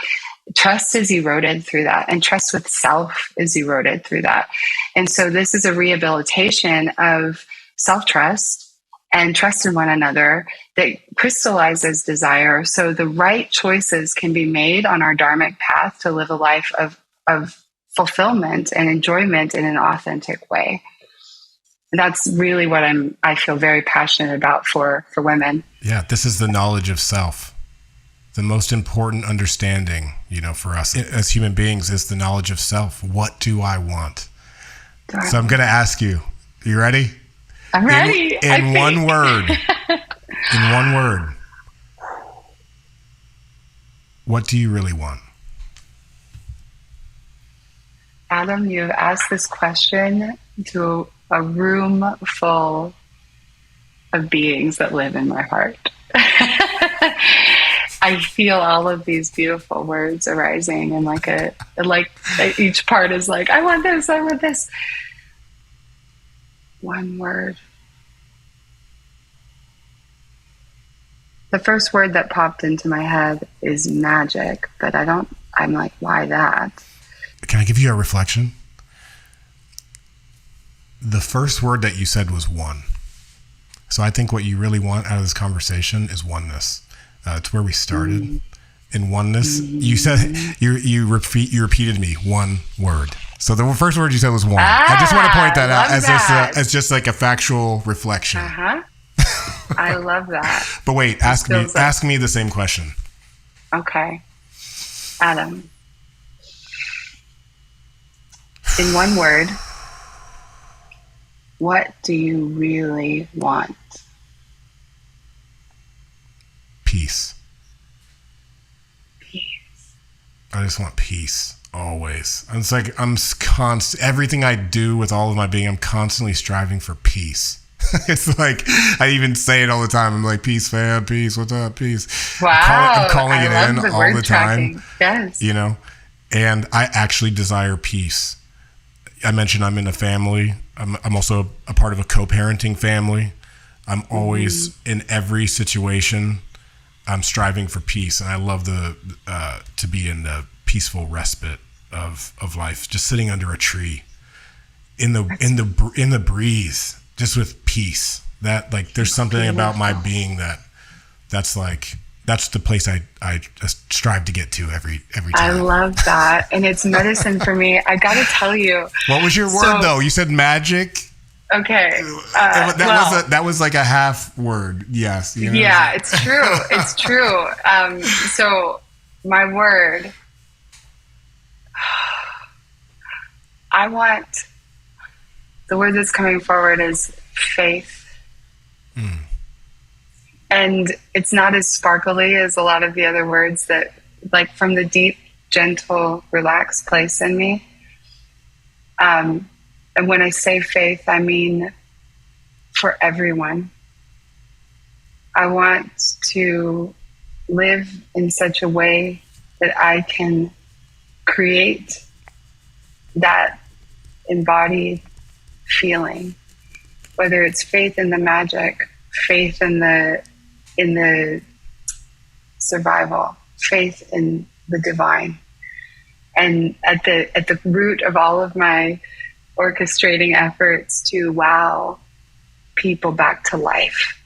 Trust is eroded through that, and trust with self is eroded through that. And so this is a rehabilitation of self-trust and trust in one another that crystallizes desire, so the right choices can be made on our dharmic path to live a life of fulfillment and enjoyment in an authentic way. That's really what I feel very passionate about for women. Yeah, this is the knowledge of self. The most important understanding, for us as human beings is the knowledge of self. What do I want? So I'm going to ask you, you ready? I'm ready. In one word, what do you really want? Adam, you've asked this question to a room full of beings that live in my heart. I feel all of these beautiful words arising, and like each part is like, I want this, I want this. One word. The first word that popped into my head is magic, but I'm like, why that? Can I give you a reflection? The first word that you said was one. So I think what you really want out of this conversation is oneness. It's where we started. In oneness, you said you repeated me one word. So the first word you said was one. I just want to point that out as just like a factual reflection. I love that. But wait, ask me the same question. Okay, Adam. In one word, what do you really want? Peace. Peace. I just want peace always. It's like everything I do with all of my being, I'm constantly striving for peace. It's like I even say it all the time. I'm like, peace, fam, peace. What's up, peace? Wow, I'm calling it in all the time. Yes, and I actually desire peace. I mentioned I'm in a family. I'm also a part of a co-parenting family. I'm always in every situation. I'm striving for peace, and I love to be in the peaceful respite of life, just sitting under a tree, in the breeze, just with peace. That there's something about my being that's the place I just strive to get to every time. I love that, and it's medicine for me. I got to tell you. What was your word though? You said magic. Okay. That was like a half word. Yes. Yeah, it's true. It's true. So my word, I want, the word that's coming forward is faith. And it's not as sparkly as a lot of the other words that, like, from the deep, gentle, relaxed place in me. And when I say faith, I mean for everyone. I want to live in such a way that I can create that embodied feeling, whether it's faith in the magic, faith in the survival, faith in the divine. And at the root of all of my orchestrating efforts to wow people back to life,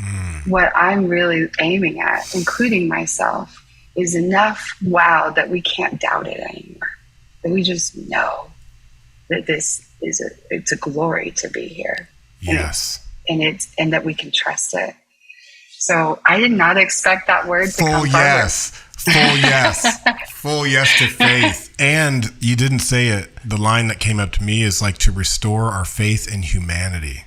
what I'm really aiming at, including myself, is enough wow that we can't doubt it anymore. That we just know that it's a glory to be here. Yes. And that we can trust it. So I did not expect that word to come yes. Full yes. Full yes to faith. And you didn't say it. The line that came up to me is like to restore our faith in humanity.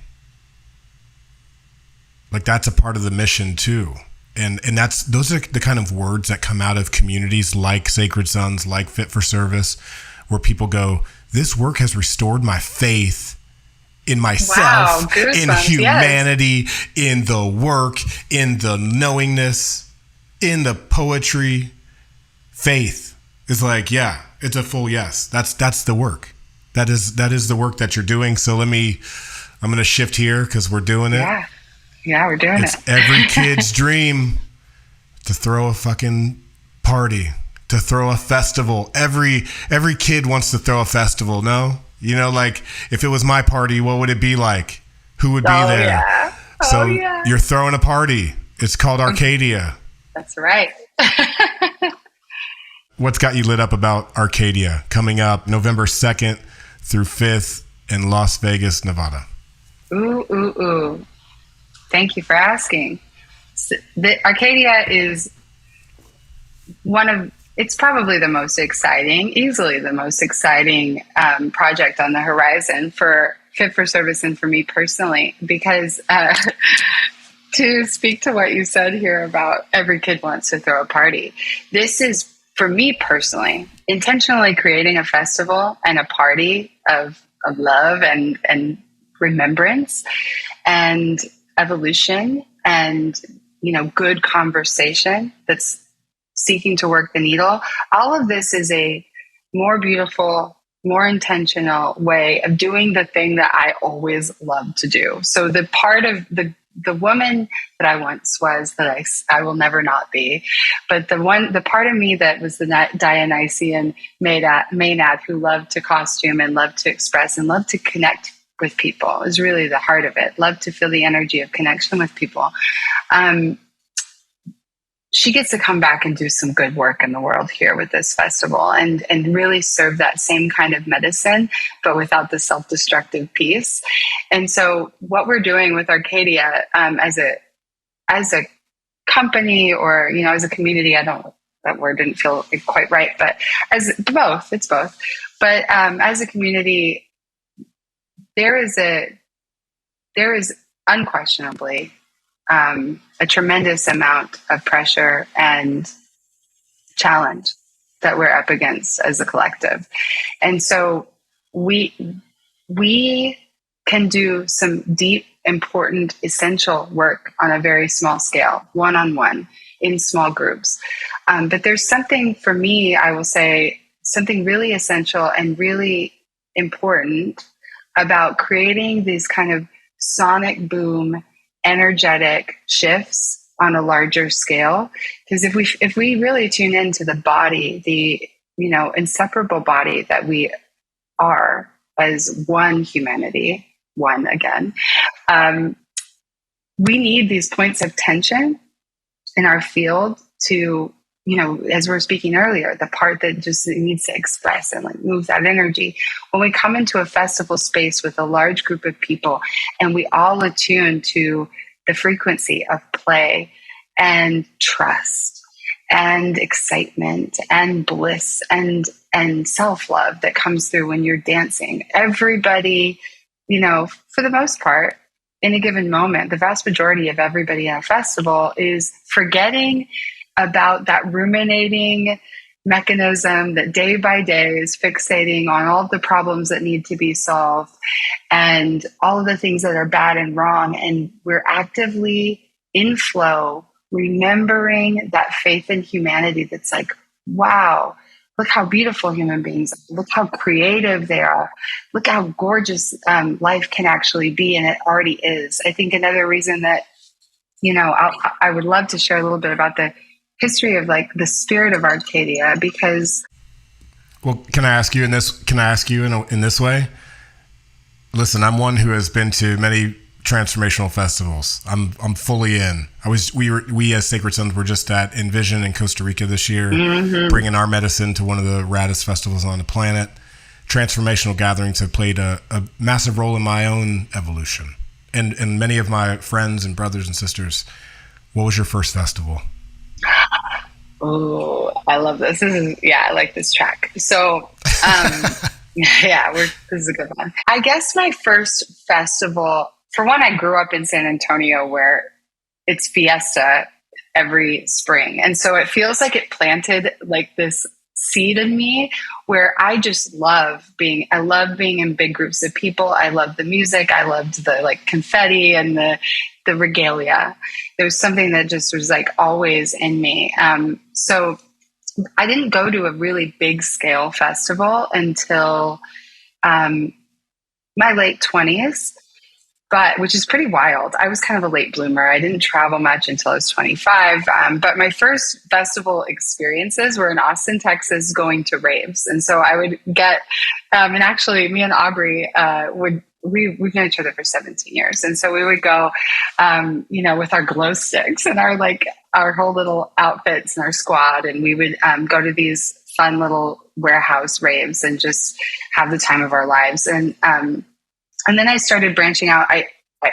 Like that's a part of the mission too. And those are the kind of words that come out of communities like Sacred Sons, like Fit for Service, where people go, this work has restored my faith in myself, in humanity, in the work, in the knowingness, in the poetry. Faith is like, yeah, it's a full yes. That's the work. That is the work that you're doing. So I'm going to shift here because we're doing it. Yeah, we're doing it. It's every kid's dream to throw a fucking party, to throw a festival. Every kid wants to throw a festival, no? You know, like if it was my party, what would it be like? Who would be there? Yeah. So you're throwing a party. It's called Arcadia. That's right. What's got you lit up about Arcadia coming up November 2nd through 5th in Las Vegas, Nevada? Ooh. Thank you for asking. The Arcadia is it's probably easily the most exciting project on the horizon for Fit for Service and for me personally, because to speak to what you said here about every kid wants to throw a party, this is, for me personally, intentionally creating a festival and a party of love and remembrance and evolution and, good conversation that's seeking to work the needle. All of this is a more beautiful, more intentional way of doing the thing that I always love to do. So the part of the woman that I once was, that I will never not be, but the part of me that was the Dionysian Maenad who loved to costume and loved to express and loved to connect with people is really the heart of it. Love to feel the energy of connection with people. She gets to come back and do some good work in the world here with this festival and really serve that same kind of medicine, but without the self-destructive piece. And so what we're doing with Arcadia as a company, or, as a community, that word didn't feel quite right, but it's both. But as a community, there is unquestionably a tremendous amount of pressure and challenge that we're up against as a collective. And so we can do some deep, important, essential work on a very small scale, one-on-one, in small groups. But there's something, for me, I will say, something really essential and really important about creating these kind of sonic boom, energetic shifts on a larger scale. Because if we really tune into the body, the inseparable body that we are as one humanity, one again, we need these points of tension in our field to, as we were speaking earlier, the part that just needs to express and move that energy. When we come into a festival space with a large group of people and we all attune to the frequency of play and trust and excitement and bliss and self-love that comes through when you're dancing, everybody, for the most part, in a given moment, the vast majority of everybody in a festival is forgetting about that ruminating mechanism that day by day is fixating on all the problems that need to be solved and all of the things that are bad and wrong. And we're actively in flow, remembering that faith in humanity that's like, wow, look how beautiful human beings are. Look how creative they are. Look how gorgeous life can actually be. And it already is. I think another reason that, I would love to share a little bit about the history of the spirit of Arcadia, because. Well, can I ask you in this way? Listen, I'm one who has been to many transformational festivals. I'm fully in. We as Sacred Sons were just at Envision in Costa Rica this year, bringing our medicine to one of the raddest festivals on the planet. Transformational gatherings have played a massive role in my own evolution. and many of my friends and brothers and sisters, what was your first festival? Oh, I love this. I like this track. So, this is a good one. I guess my first festival, for one, I grew up in San Antonio where it's fiesta every spring. And so it feels like it planted like this seed in me where I just love being in big groups of people. I love the music. I loved the like confetti and the regalia. There was something that just was like always in me. So I didn't go to a really big scale festival until my late 20s, which is pretty wild. I was kind of a late bloomer. I didn't travel much until I was 25. But my first festival experiences were in Austin, Texas, going to raves. And so I would get, and actually me and Aubrey we've known each other for 17 years. And so we would go, with our glow sticks and our whole little outfits and our squad. And we would go to these fun little warehouse raves and just have the time of our lives. And then I started branching out. I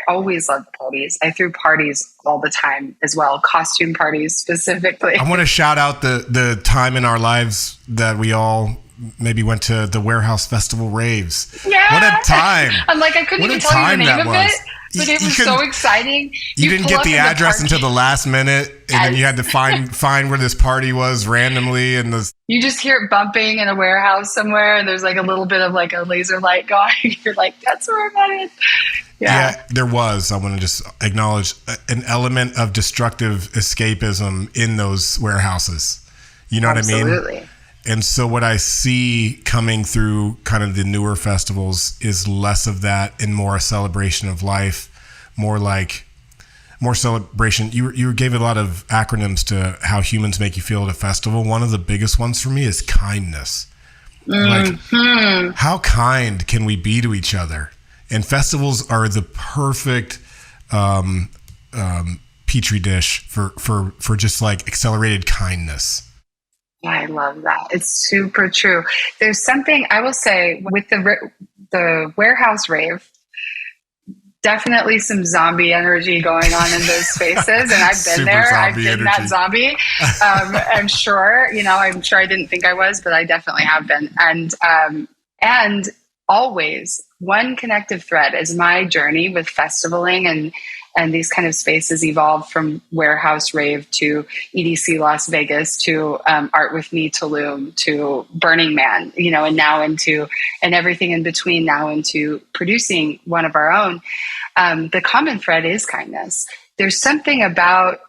always loved parties. I threw parties all the time as well, costume parties specifically. I want to shout out the time in our lives that we all maybe went to the warehouse festival raves. Yeah. What a time. I'm like, I couldn't even tell you the name of it, but it was so exciting. You didn't get the address until the last minute, and then you had to find where this party was randomly. And you just hear it bumping in a warehouse somewhere, and there's like a little bit of like a laser light going. You're like, that's where I'm headed. Yeah, there was. I want to just acknowledge an element of destructive escapism in those warehouses. You know Absolutely. What I mean? And so what I see coming through kind of the newer festivals is less of that and more a celebration of life, more celebration. You gave a lot of acronyms to how humans make you feel at a festival. One of the biggest ones for me is kindness. Mm-hmm. Like, how kind can we be to each other? And festivals are the perfect petri dish for just like accelerated kindness. I love that. It's super true. There's something I will say with the warehouse rave, definitely some zombie energy going on in those spaces. And I've been there. I've been that zombie. I'm sure, I'm sure I didn't think I was, but I definitely have been. And always one connective thread is my journey with festivaling and these kind of spaces evolved from warehouse rave to EDC Las Vegas to Art With Me Tulum to Burning Man, and now and everything in between now into producing one of our own. The common thread is kindness. There's something about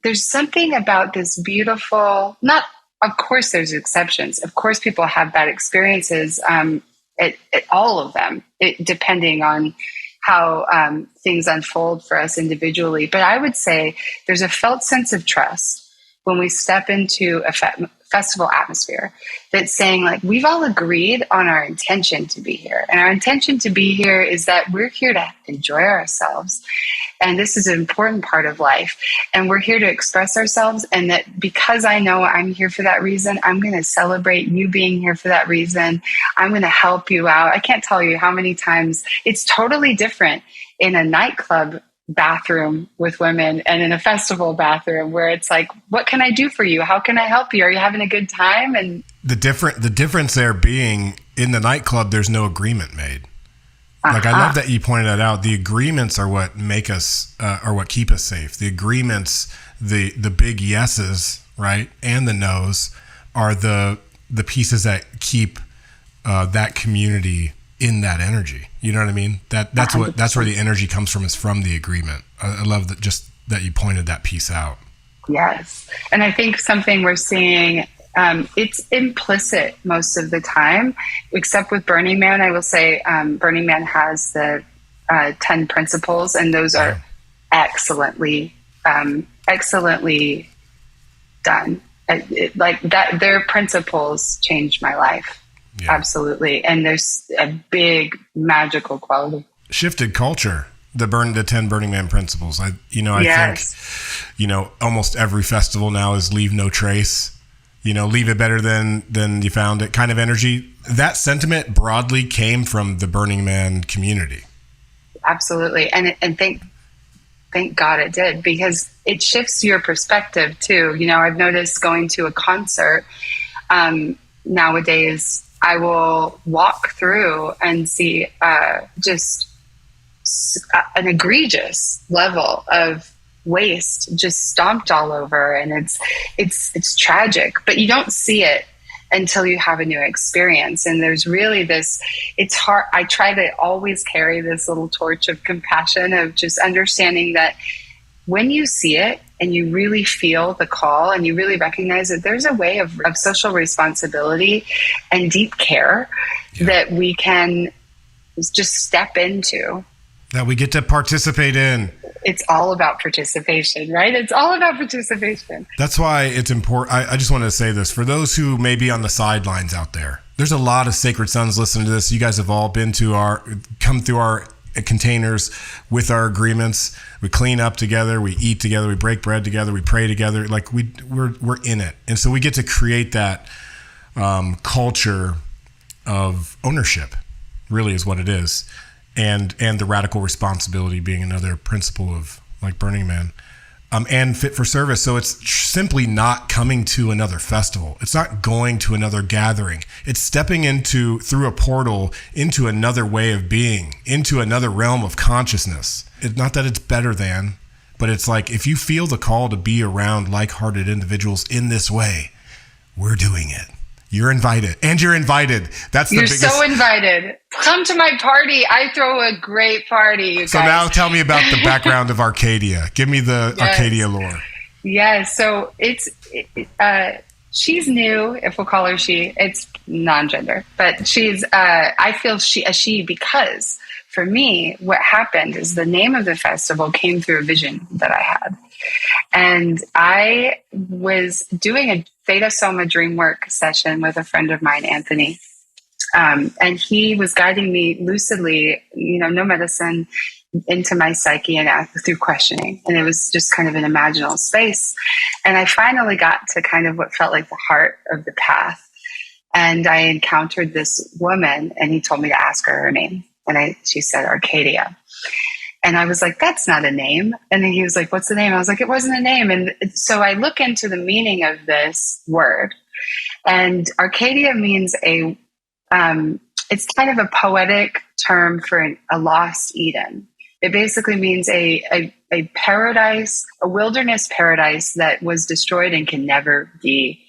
this beautiful, of course there's exceptions. Of course people have bad experiences, all of them, depending on how things unfold for us individually. But I would say there's a felt sense of trust when we step into a festival atmosphere that's saying, like, we've all agreed on our intention to be here. And our intention to be here is that we're here to enjoy ourselves. And this is an important part of life. And we're here to express ourselves. And that because I know I'm here for that reason, I'm going to celebrate you being here for that reason. I'm going to help you out. I can't tell you how many times it's totally different in a nightclub bathroom with women and in a festival bathroom where it's like, what can I do for you? How can I help you? Are you having a good time? And the difference there being in the nightclub, there's no agreement made. Like, I love that you pointed that out. The agreements are what make us, are what keep us safe. The agreements, the big yeses, right, and the nos are the pieces that keep that community in that energy. You know what I mean? That's where the energy comes from, is from the agreement. I love that, just that you pointed that piece out. Yes. And I think something we're seeing, it's implicit most of the time, except with Burning Man. I will say Burning Man has the 10 principles, and those are excellently done. Like that, their principles changed my life. Yeah. Absolutely. And there's a big magical quality. Shifted culture. The 10 Burning Man principles. I think, almost every festival now is leave no trace. Leave it better than you found it kind of energy. That sentiment broadly came from the Burning Man community. absolutely. And thank God it did, because it shifts your perspective too. I've noticed going to a concert, nowadays, I will walk through and see just an egregious level of waste just stomped all over, and it's tragic, but you don't see it until you have a new experience. And there's really it's hard. I try to always carry this little torch of compassion, of just understanding that when you see it and you really feel the call and you really recognize that there's a way of social responsibility and deep care that we can just step into, that we get to participate in. It's all about participation, right? It's all about participation. That's why it's important. I just wanted to say this for those who may be on the sidelines out there. There's a lot of Sacred Sons listening to this. You guys have all come through our containers with our agreements. We clean up together, we eat together, we break bread together, we pray together. Like we're in it. And so we get to create that culture of ownership, really is what it is. And the radical responsibility being another principle of like Burning Man, and fit for service. So it's simply not coming to another festival. It's not going to another gathering. It's stepping through a portal into another way of being, into another realm of consciousness. It's not that it's better than, but it's like, if you feel the call to be around like-hearted individuals in this way, we're doing it. You're invited. And you're invited. You're so invited. Come to my party. I throw a great party, you guys. So now tell me about the background of Arcadia. Give me the Arcadia lore. Yeah, so she's new, if we'll call her she. It's non-gender. But she's, I feel a she because for me, what happened is the name of the festival came through a vision that I had. And I was doing a Theta Soma dream work session with a friend of mine, Anthony. And he was guiding me lucidly, no medicine, into my psyche and through questioning. And it was just kind of an imaginal space. And I finally got to kind of what felt like the heart of the path. And I encountered this woman, and he told me to ask her name. And she said Arcadia. And I was like, that's not a name. And then he was like, what's the name? I was like, it wasn't a name. And so I look into the meaning of this word. And Arcadia means it's kind of a poetic term for a lost Eden. It basically means a paradise, a wilderness paradise that was destroyed and can never be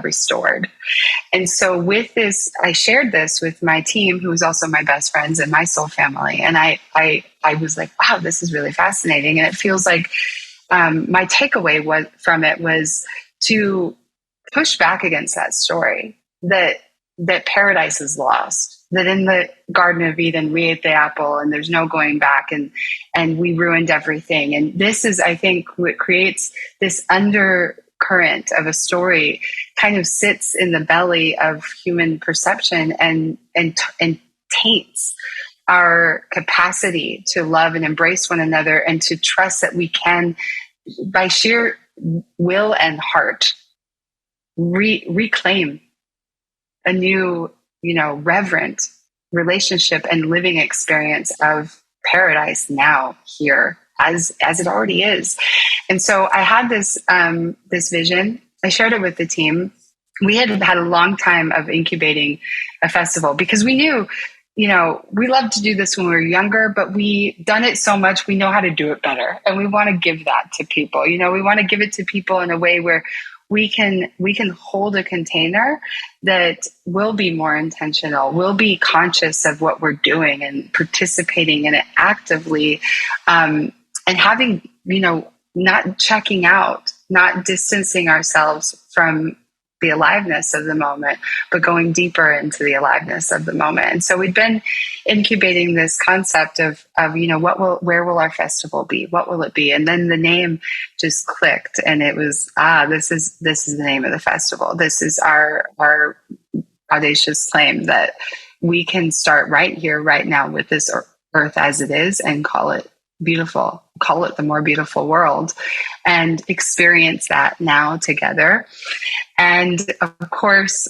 restored. And so with this, I shared this with my team, who was also my best friends and my soul family. And I was like, wow, this is really fascinating. And it feels like my takeaway from it was to push back against that story that paradise is lost, that in the Garden of Eden, we ate the apple and there's no going back, and we ruined everything. And this is, I think, what creates this undercurrent of a story kind of sits in the belly of human perception and taints our capacity to love and embrace one another, and to trust that we can, by sheer will and heart, reclaim a new, reverent relationship and living experience of paradise now, here, as it already is. And so I had this vision. I shared it with the team. We had a long time of incubating a festival, because we knew, we loved to do this when we were younger, but we've done it so much, we know how to do it better. And we want to give that to people. We want to give it to people in a way where we can hold a container that will be more intentional, will be conscious of what we're doing and participating in it actively, and having, not checking out, not distancing ourselves from the aliveness of the moment, but going deeper into the aliveness of the moment. And so we've been incubating this concept of where will our festival be? What will it be? And then the name just clicked, and it was, this is the name of the festival. This is our audacious claim that we can start right here, right now, with this earth as it is, and call it beautiful, call it the more beautiful world, and experience that now together. And of course,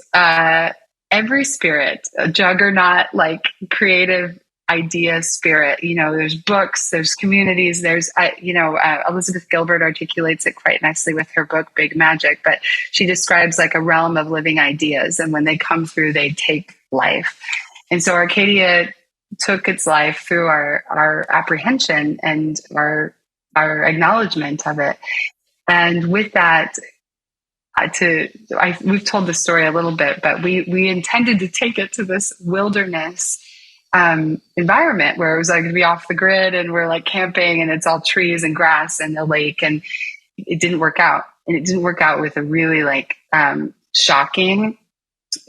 every spirit, a juggernaut, like creative idea spirit. You know, there's books, there's communities, there's, Elizabeth Gilbert articulates it quite nicely with her book, Big Magic, but she describes like a realm of living ideas. And when they come through, they take life. And so Arcadia took its life through our apprehension and our acknowledgement of it. And with that, we've told the story a little bit, but we intended to take it to this wilderness environment where it was like to be off the grid, and we're like camping and it's all trees and grass and a lake, and it didn't work out. And it didn't work out with a really like shocking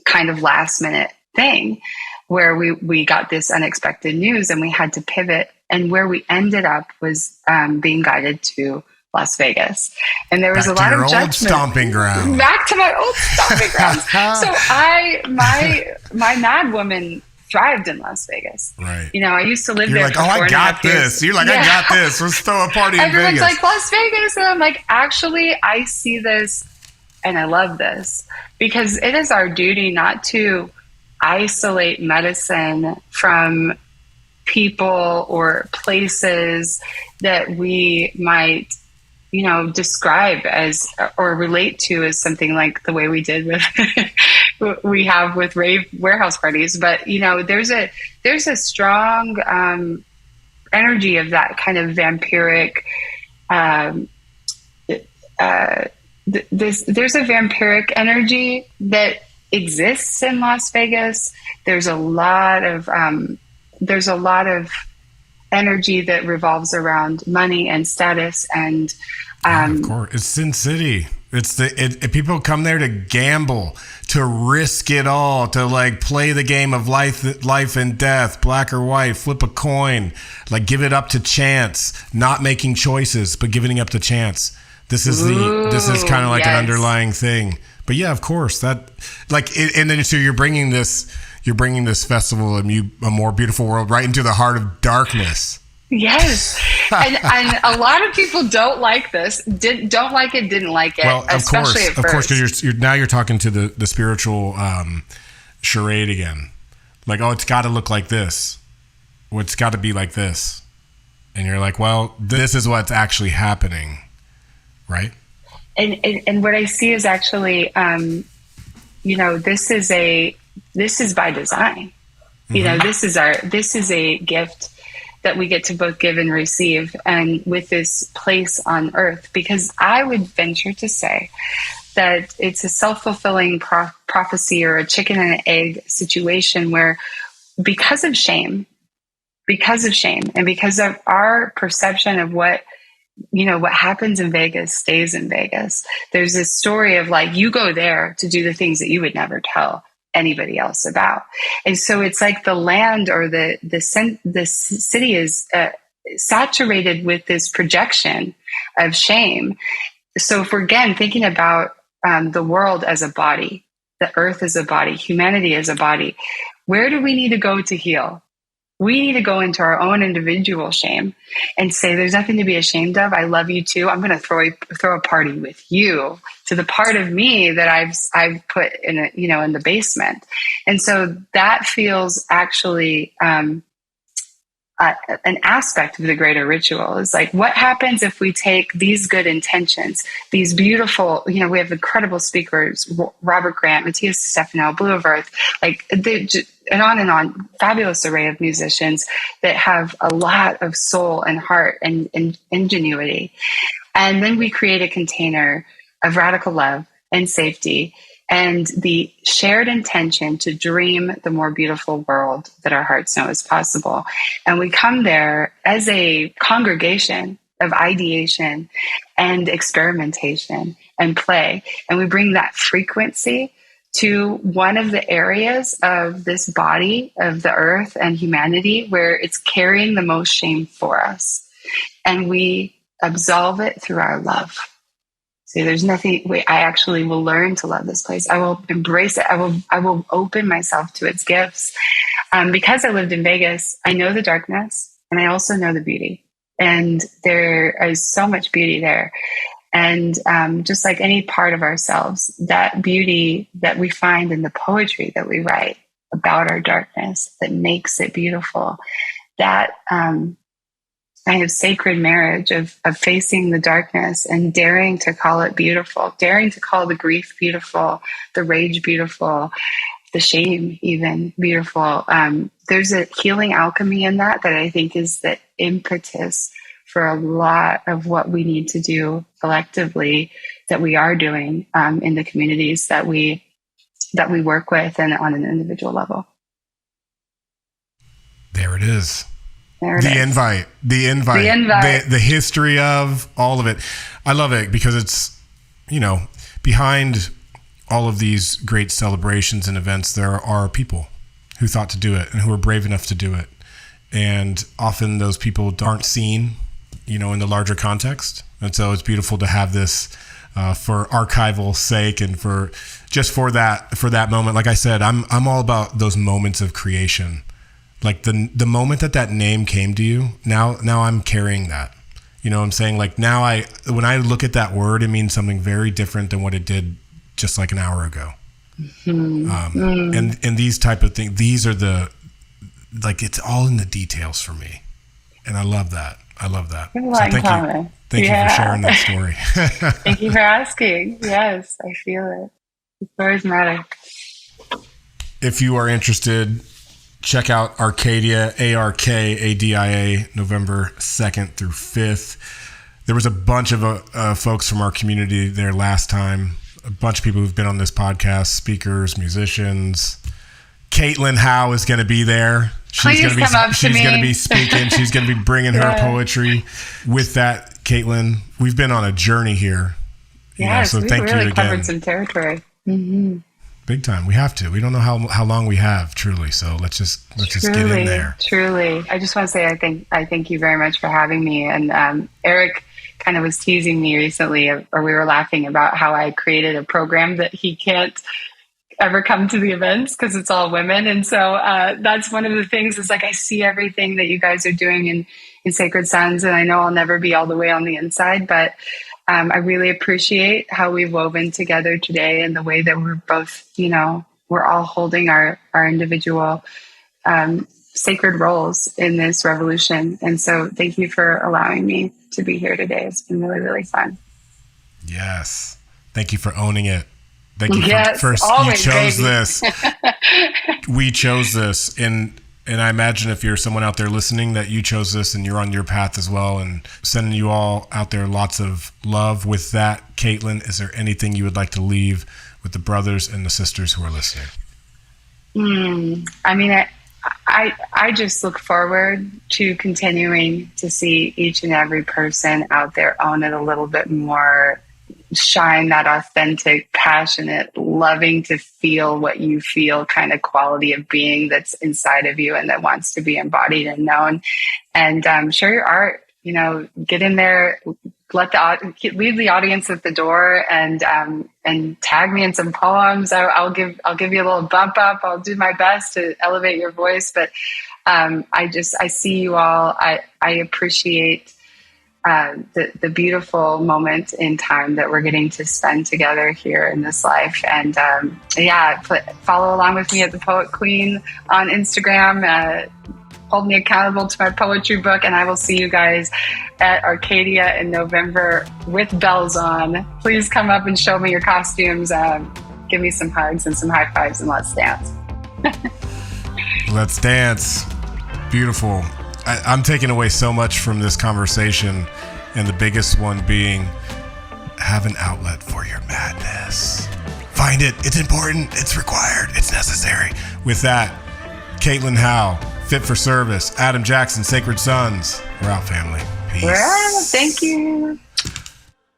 kind of last minute thing where we got this unexpected news and we had to pivot. And where we ended up was being guided to Las Vegas. And there was a lot of judgment. Old stomping ground. Back to my old stomping grounds. So my mad woman thrived in Las Vegas. Right. You know, I used to live You're there. Like, for 4.5 I got this. Years. You're like, yeah. I got this. Let's throw a party in Vegas. Everyone's like, Las Vegas. And I'm like, actually, I see this and I love this, because it is our duty not to isolate medicine from people or places that we might, you know, describe as or relate to as something like the way we did with we have with rave warehouse parties. But you know, there's a strong energy of that kind of vampiric. There's a vampiric energy that exists in Las Vegas. There's a lot of energy that revolves around money and status, and of course, it's Sin City. It's people come there to gamble, to risk it all, to like play the game of life and death, black or white, flip a coin, like give it up to chance, not making choices, but giving up to chance. This is kind of like an underlying thing. But yeah, of course, that like, and then so you're bringing this festival of a more beautiful world right into the heart of darkness. Yes, and a lot of people don't like this. Didn't like it. Well, of course, because you're talking to the spiritual charade again. Like, oh, it's got to look like this. Well, it's got to be like this, and you're like, well, this is what's actually happening, right? And what I see is actually, this is by design. Mm-hmm. You know, this is a gift that we get to both give and receive, and with this place on earth, because I would venture to say that it's a self-fulfilling prophecy or a chicken and an egg situation where because of shame, and because of our perception of what happens in Vegas stays in Vegas. There's this story of like, you go there to do the things that you would never tell anybody else about. And so it's like the land or the city is saturated with this projection of shame. So if we're again thinking about the world as a body, the earth as a body, humanity as a body, where do we need to go to heal? We need to go into our own individual shame and say, there's nothing to be ashamed of. I love you too. I'm going to throw a party with you to the part of me that I've put in in the basement. And so that feels actually an aspect of the greater ritual. Is like, what happens if we take these good intentions, these beautiful, we have incredible speakers, Robert Grant, Matthias Stefano, Blue of Earth, and on, fabulous array of musicians that have a lot of soul and heart and ingenuity. And then we create a container of radical love and safety and the shared intention to dream the more beautiful world that our hearts know is possible. And we come there as a congregation of ideation and experimentation and play. And we bring that frequency to one of the areas of this body of the earth and humanity where it's carrying the most shame for us. And we absolve it through our love. See, there's nothing, I actually will learn to love this place. I will embrace it. I will open myself to its gifts. Because I lived in Vegas, I know the darkness and I also know the beauty. And there is so much beauty there. And just like any part of ourselves, that beauty that we find in the poetry that we write, about our darkness that makes it beautiful. That kind of sacred marriage of facing the darkness and daring to call it beautiful, daring to call the grief beautiful, the rage beautiful, the shame even beautiful. There's a healing alchemy in that I think is the impetus for a lot of what we need to do collectively, that we are doing in the communities that we work with and on an individual level. There it is. The invite, the history of all of it. I love it because it's, behind all of these great celebrations and events, there are people who thought to do it and who are brave enough to do it. And often those people aren't seen, in the larger context. And so it's beautiful to have this for archival sake and for that moment. Like I said, I'm all about those moments of creation. Like the moment that name came to you, now I'm carrying that. You know what I'm saying? Like now when I look at that word, it means something very different than what it did just like an hour ago. Mm-hmm. And these type of things, these are it's all in the details for me. And I love that. So thank you for sharing that story. Thank you for asking. Yes, I feel it. The stories matter. If you are interested, check out Arcadia, ARKADIA, November 2nd through 5th. There was a bunch of folks from our community there last time. A bunch of people who've been on this podcast, speakers, musicians. Caitlyn Howe is going to be there. She's going to be speaking. She's going to be bringing her poetry. With that, Caitlyn, we've been on a journey here. Yes, so thank you again. We've really covered some territory. Mm-hmm. Big time. We have to. We don't know how long we have, truly. So let's just get in there. Truly. I just want to say I thank you very much for having me. And Eric kind of was teasing me recently, or we were laughing about how I created a program that he can't ever come to the events because it's all women. And so that's one of the things is like I see everything that you guys are doing in Sacred Sons, and I know I'll never be all the way on the inside, but I really appreciate how we've woven together today and the way that we're both, we're all holding our individual sacred roles in this revolution. And so thank you for allowing me to be here today. It's been really, really fun. Yes. Thank you for owning it. Thank you for always, you chose baby. This. We chose this. And I imagine if you're someone out there listening that you chose this and you're on your path as well, and sending you all out there lots of love. With that, Caitlyn, is there anything you would like to leave with the brothers and the sisters who are listening? I mean, I just look forward to continuing to see each and every person out there own it a little bit more, shine that authentic, passionate, loving to feel what you feel kind of quality of being that's inside of you and that wants to be embodied and known. And share your art, get in there, leave the audience at the door, and tag me in some poems. I'll give you a little bump up. I'll do my best to elevate your voice, but I see you all. I appreciate the beautiful moment in time that we're getting to spend together here in this life. And follow along with me at the Poet Queen on Instagram. Hold me accountable to my poetry book, and I will see you guys at Arcadia in November with bells on. Please come up and show me your costumes. Give me some hugs and some high fives, and let's dance. Let's dance. Beautiful. I'm taking away so much from this conversation, and the biggest one being have an outlet for your madness. Find it. It's important. It's required. It's necessary. With that, Caitlyn Howe, Fit for Service, Adam Jackson, Sacred Sons. We're out, family. Peace. We're out. Thank you.